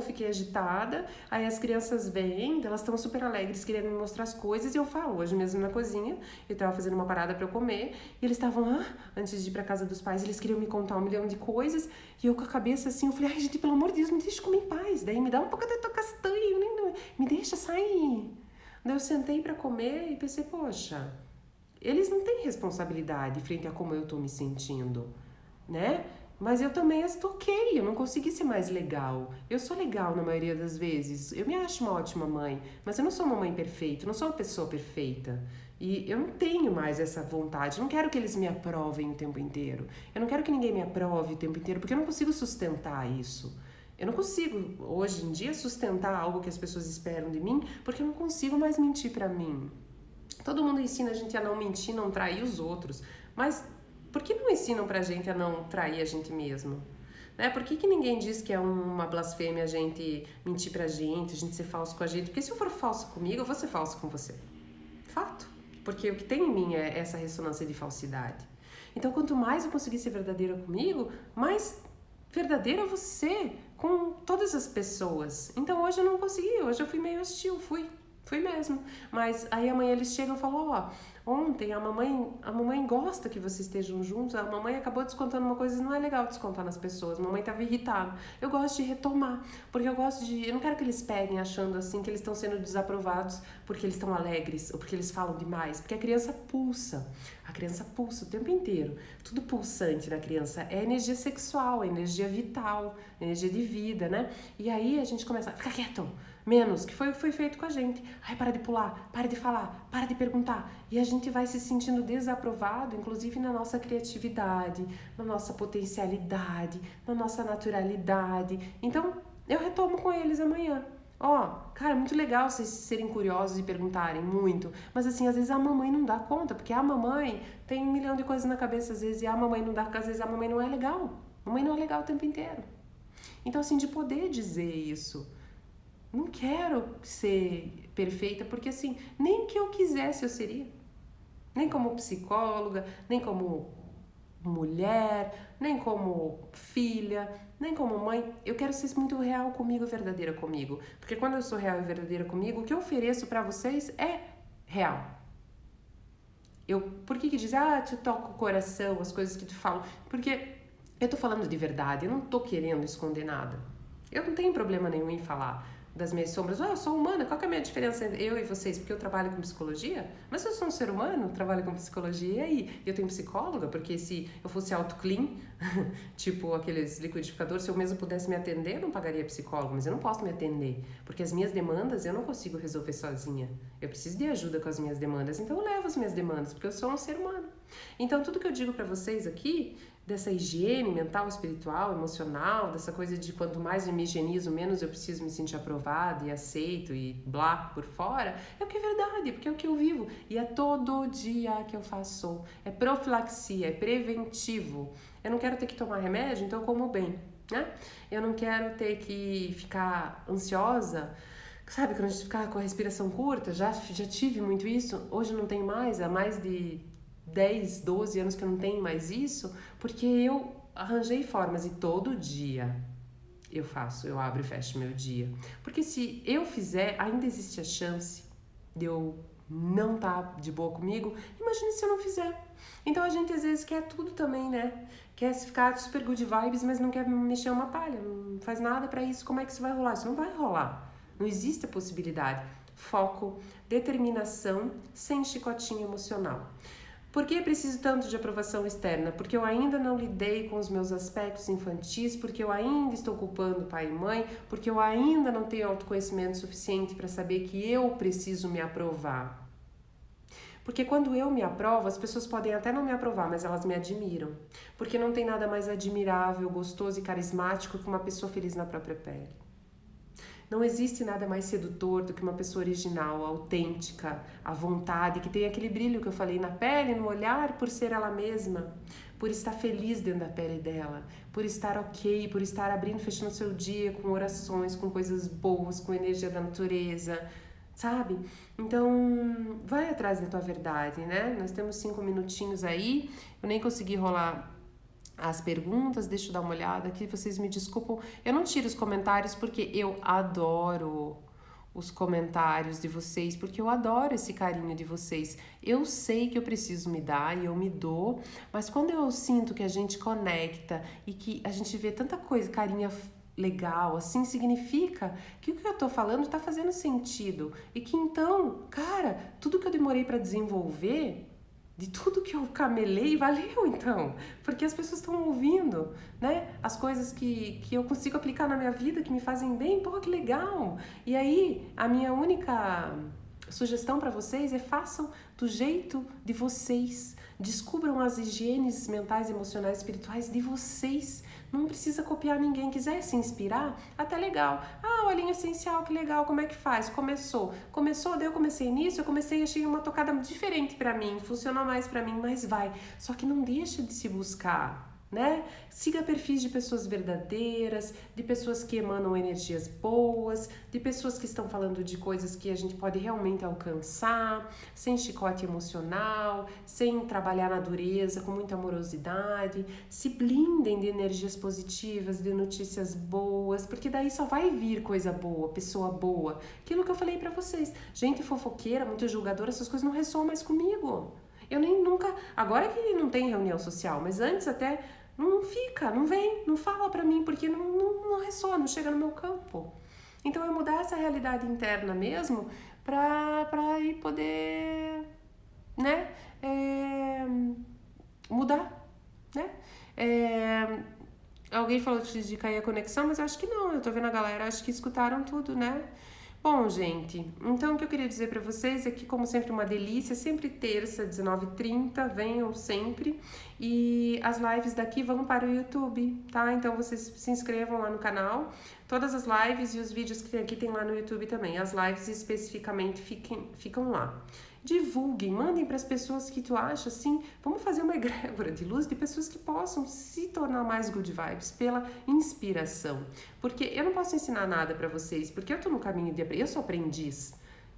fiquei agitada. Aí as crianças vêm, elas estão super alegres, querendo me mostrar as coisas. E eu falo, hoje mesmo na cozinha, eu tava fazendo uma parada pra eu comer. E eles estavam, antes de ir pra casa dos pais, eles queriam me contar 1 milhão de coisas. E eu com a cabeça assim, eu falei, ai gente, pelo amor de Deus, me deixa comer em paz. Daí me dá um pouco da tua castanha, me deixa sair. Daí eu sentei pra comer e pensei, poxa, eles não têm responsabilidade frente a como eu tô me sentindo, né? Mas eu também estoquei, eu não consegui ser mais legal. Eu sou legal na maioria das vezes. Eu me acho uma ótima mãe, mas eu não sou uma mãe perfeita, eu não sou uma pessoa perfeita. E eu não tenho mais essa vontade. Eu não quero que eles me aprovem o tempo inteiro. Eu não quero que ninguém me aprove o tempo inteiro, porque eu não consigo sustentar isso. Eu não consigo, hoje em dia, sustentar algo que as pessoas esperam de mim, porque eu não consigo mais mentir pra mim. Todo mundo ensina a gente a não mentir, não trair os outros. Mas por que não ensinam pra gente a não trair a gente mesmo? Né? Por que ninguém diz que é uma blasfêmia a gente mentir pra gente, a gente ser falso com a gente? Porque se eu for falso comigo, eu vou ser falso com você. Fato. Porque o que tem em mim é essa ressonância de falsidade. Então, quanto mais eu conseguir ser verdadeira comigo, mais verdadeira eu vou ser com todas as pessoas. Então, hoje eu não consegui, hoje eu fui meio hostil, fui mesmo. Mas aí amanhã eles chegam e falam, ontem a mamãe gosta que vocês estejam juntos, a mamãe acabou descontando uma coisa e não é legal descontar nas pessoas, a mamãe estava irritada. Eu gosto de retomar, porque eu não quero que eles peguem achando assim que eles estão sendo desaprovados porque eles estão alegres ou porque eles falam demais, porque a criança pulsa o tempo inteiro, tudo pulsante na criança, é energia sexual, é energia vital, energia de vida, né? E aí a gente começa, fica quieto, menos, que foi o que foi feito com a gente. Ai, para de pular, para de falar, para de perguntar. E a gente vai se sentindo desaprovado, inclusive na nossa criatividade, na nossa potencialidade, na nossa naturalidade. Então, eu retomo com eles amanhã. Cara, é muito legal vocês serem curiosos e perguntarem muito, mas assim, às vezes a mamãe não dá conta, porque a mamãe tem 1 milhão de coisas na cabeça, às vezes, e a mamãe não dá, porque às vezes a mamãe não é legal. A mamãe não é legal o tempo inteiro. Então, assim, de poder dizer isso, não quero ser perfeita, porque assim, nem que eu quisesse eu seria. Nem como psicóloga, nem como mulher, nem como filha, nem como mãe. Eu quero ser muito real comigo, verdadeira comigo. Porque quando eu sou real e verdadeira comigo, o que eu ofereço pra vocês é real. Por que diz, te toca o coração, as coisas que tu fala? Porque eu tô falando de verdade, eu não tô querendo esconder nada. Eu não tenho problema nenhum em falar das minhas sombras. Eu sou humana, qual que é a minha diferença entre eu e vocês? Porque eu trabalho com psicologia? Mas eu sou um ser humano, trabalho com psicologia, e aí? Eu tenho psicóloga, porque se eu fosse auto-clean, tipo aqueles liquidificadores, se eu mesmo pudesse me atender, eu não pagaria psicólogo, mas eu não posso me atender, porque as minhas demandas eu não consigo resolver sozinha. Eu preciso de ajuda com as minhas demandas, então eu levo as minhas demandas, porque eu sou um ser humano. Então tudo que eu digo pra vocês aqui, dessa higiene mental, espiritual, emocional, dessa coisa de quanto mais eu me higienizo, menos eu preciso me sentir aprovado e aceito e blá por fora, é porque é verdade, porque é o que eu vivo. E é todo dia que eu faço. É profilaxia, é preventivo. Eu não quero ter que tomar remédio, então eu como bem, né? Eu não quero ter que ficar ansiosa. Sabe, quando a gente fica com a respiração curta, já tive muito isso, hoje não tenho mais, há mais de 10, 12 anos que eu não tenho mais isso, porque eu arranjei formas e todo dia eu abro e fecho meu dia. Porque se eu fizer, ainda existe a chance de eu não estar de boa comigo, imagine se eu não fizer. Então a gente às vezes quer tudo também, né? Quer ficar super good vibes, mas não quer mexer uma palha, não faz nada pra isso, como é que isso vai rolar? Isso não vai rolar, não existe a possibilidade. Foco, determinação, sem chicotinho emocional. Por que preciso tanto de aprovação externa? Porque eu ainda não lidei com os meus aspectos infantis, porque eu ainda estou culpando pai e mãe, porque eu ainda não tenho autoconhecimento suficiente para saber que eu preciso me aprovar. Porque quando eu me aprovo, as pessoas podem até não me aprovar, mas elas me admiram. Porque não tem nada mais admirável, gostoso e carismático que uma pessoa feliz na própria pele. Não existe nada mais sedutor do que uma pessoa original, autêntica, à vontade, que tem aquele brilho que eu falei na pele, no olhar, por ser ela mesma, por estar feliz dentro da pele dela, por estar ok, por estar abrindo e fechando seu dia com orações, com coisas boas, com energia da natureza, sabe? Então, vai atrás da tua verdade, né? Nós temos 5 minutinhos aí, eu nem consegui rolar as perguntas, deixa eu dar uma olhada aqui, vocês me desculpam, eu não tiro os comentários porque eu adoro os comentários de vocês, porque eu adoro esse carinho de vocês. Eu sei que eu preciso me dar e eu me dou, mas quando eu sinto que a gente conecta e que a gente vê tanta coisa, carinha legal, assim, significa que o que eu tô falando tá fazendo sentido e que então, cara, tudo que eu demorei para desenvolver, de tudo que eu camelei, valeu então, porque as pessoas estão ouvindo, né, as coisas que eu consigo aplicar na minha vida, que me fazem bem, pô, que legal. E aí, a minha única sugestão para vocês é façam do jeito de vocês, descubram as higienes mentais, emocionais, espirituais de vocês. Não precisa copiar ninguém. Quiser se inspirar, até legal. Ah, olhinho essencial, que legal, como é que faz? Começou, daí eu comecei nisso, achei uma tocada diferente pra mim, funcionou mais pra mim, mas vai. Só que não deixa de se buscar, né? Siga perfis de pessoas verdadeiras, de pessoas que emanam energias boas, de pessoas que estão falando de coisas que a gente pode realmente alcançar, sem chicote emocional, sem trabalhar na dureza, com muita amorosidade. Se blindem de energias positivas, de notícias boas, porque daí só vai vir coisa boa, pessoa boa. Aquilo que eu falei pra vocês, gente fofoqueira, muito julgadora, essas coisas não ressoam mais comigo. Eu nem nunca, agora que não tem reunião social, mas antes até não fica, não vem, não fala pra mim, porque não ressoa, não chega no meu campo. Então é mudar essa realidade interna mesmo pra ir poder, né, mudar, né. Alguém falou de cair a conexão, mas eu acho que não, eu tô vendo a galera, acho que escutaram tudo, né. Bom, gente, então o que eu queria dizer pra vocês é que, como sempre, uma delícia, sempre terça, 19h30, venham sempre. E as lives daqui vão para o YouTube, tá? Então vocês se inscrevam lá no canal. Todas as lives e os vídeos que tem aqui tem lá no YouTube também. As lives especificamente ficam lá. Divulguem, mandem para as pessoas que tu acha assim, vamos fazer uma egrégora de luz de pessoas que possam se tornar mais good vibes pela inspiração. Porque eu não posso ensinar nada para vocês, porque eu tô no caminho de aprender, eu sou aprendiz.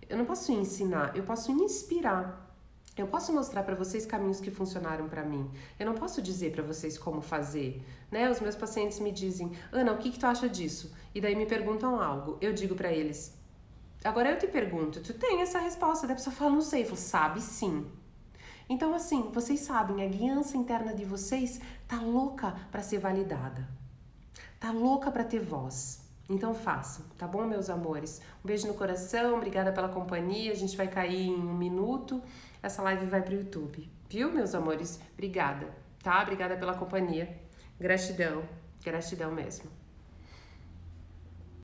Eu não posso ensinar, eu posso inspirar. Eu posso mostrar para vocês caminhos que funcionaram para mim. Eu não posso dizer para vocês como fazer, né? Os meus pacientes me dizem: "Ana, o que tu acha disso?" E daí me perguntam algo. Eu digo para eles: "Agora eu te pergunto, tu tem essa resposta?" Da pessoa fala: "Não sei." Eu falo: "Sabe sim." Então assim, vocês sabem, a guiança interna de vocês tá louca para ser validada. Tá louca para ter voz. Então façam, tá bom, meus amores? Um beijo no coração, obrigada pela companhia. A gente vai cair em 1 minuto. Essa live vai pro YouTube, viu, meus amores? Obrigada, tá? Obrigada pela companhia. Gratidão, gratidão mesmo.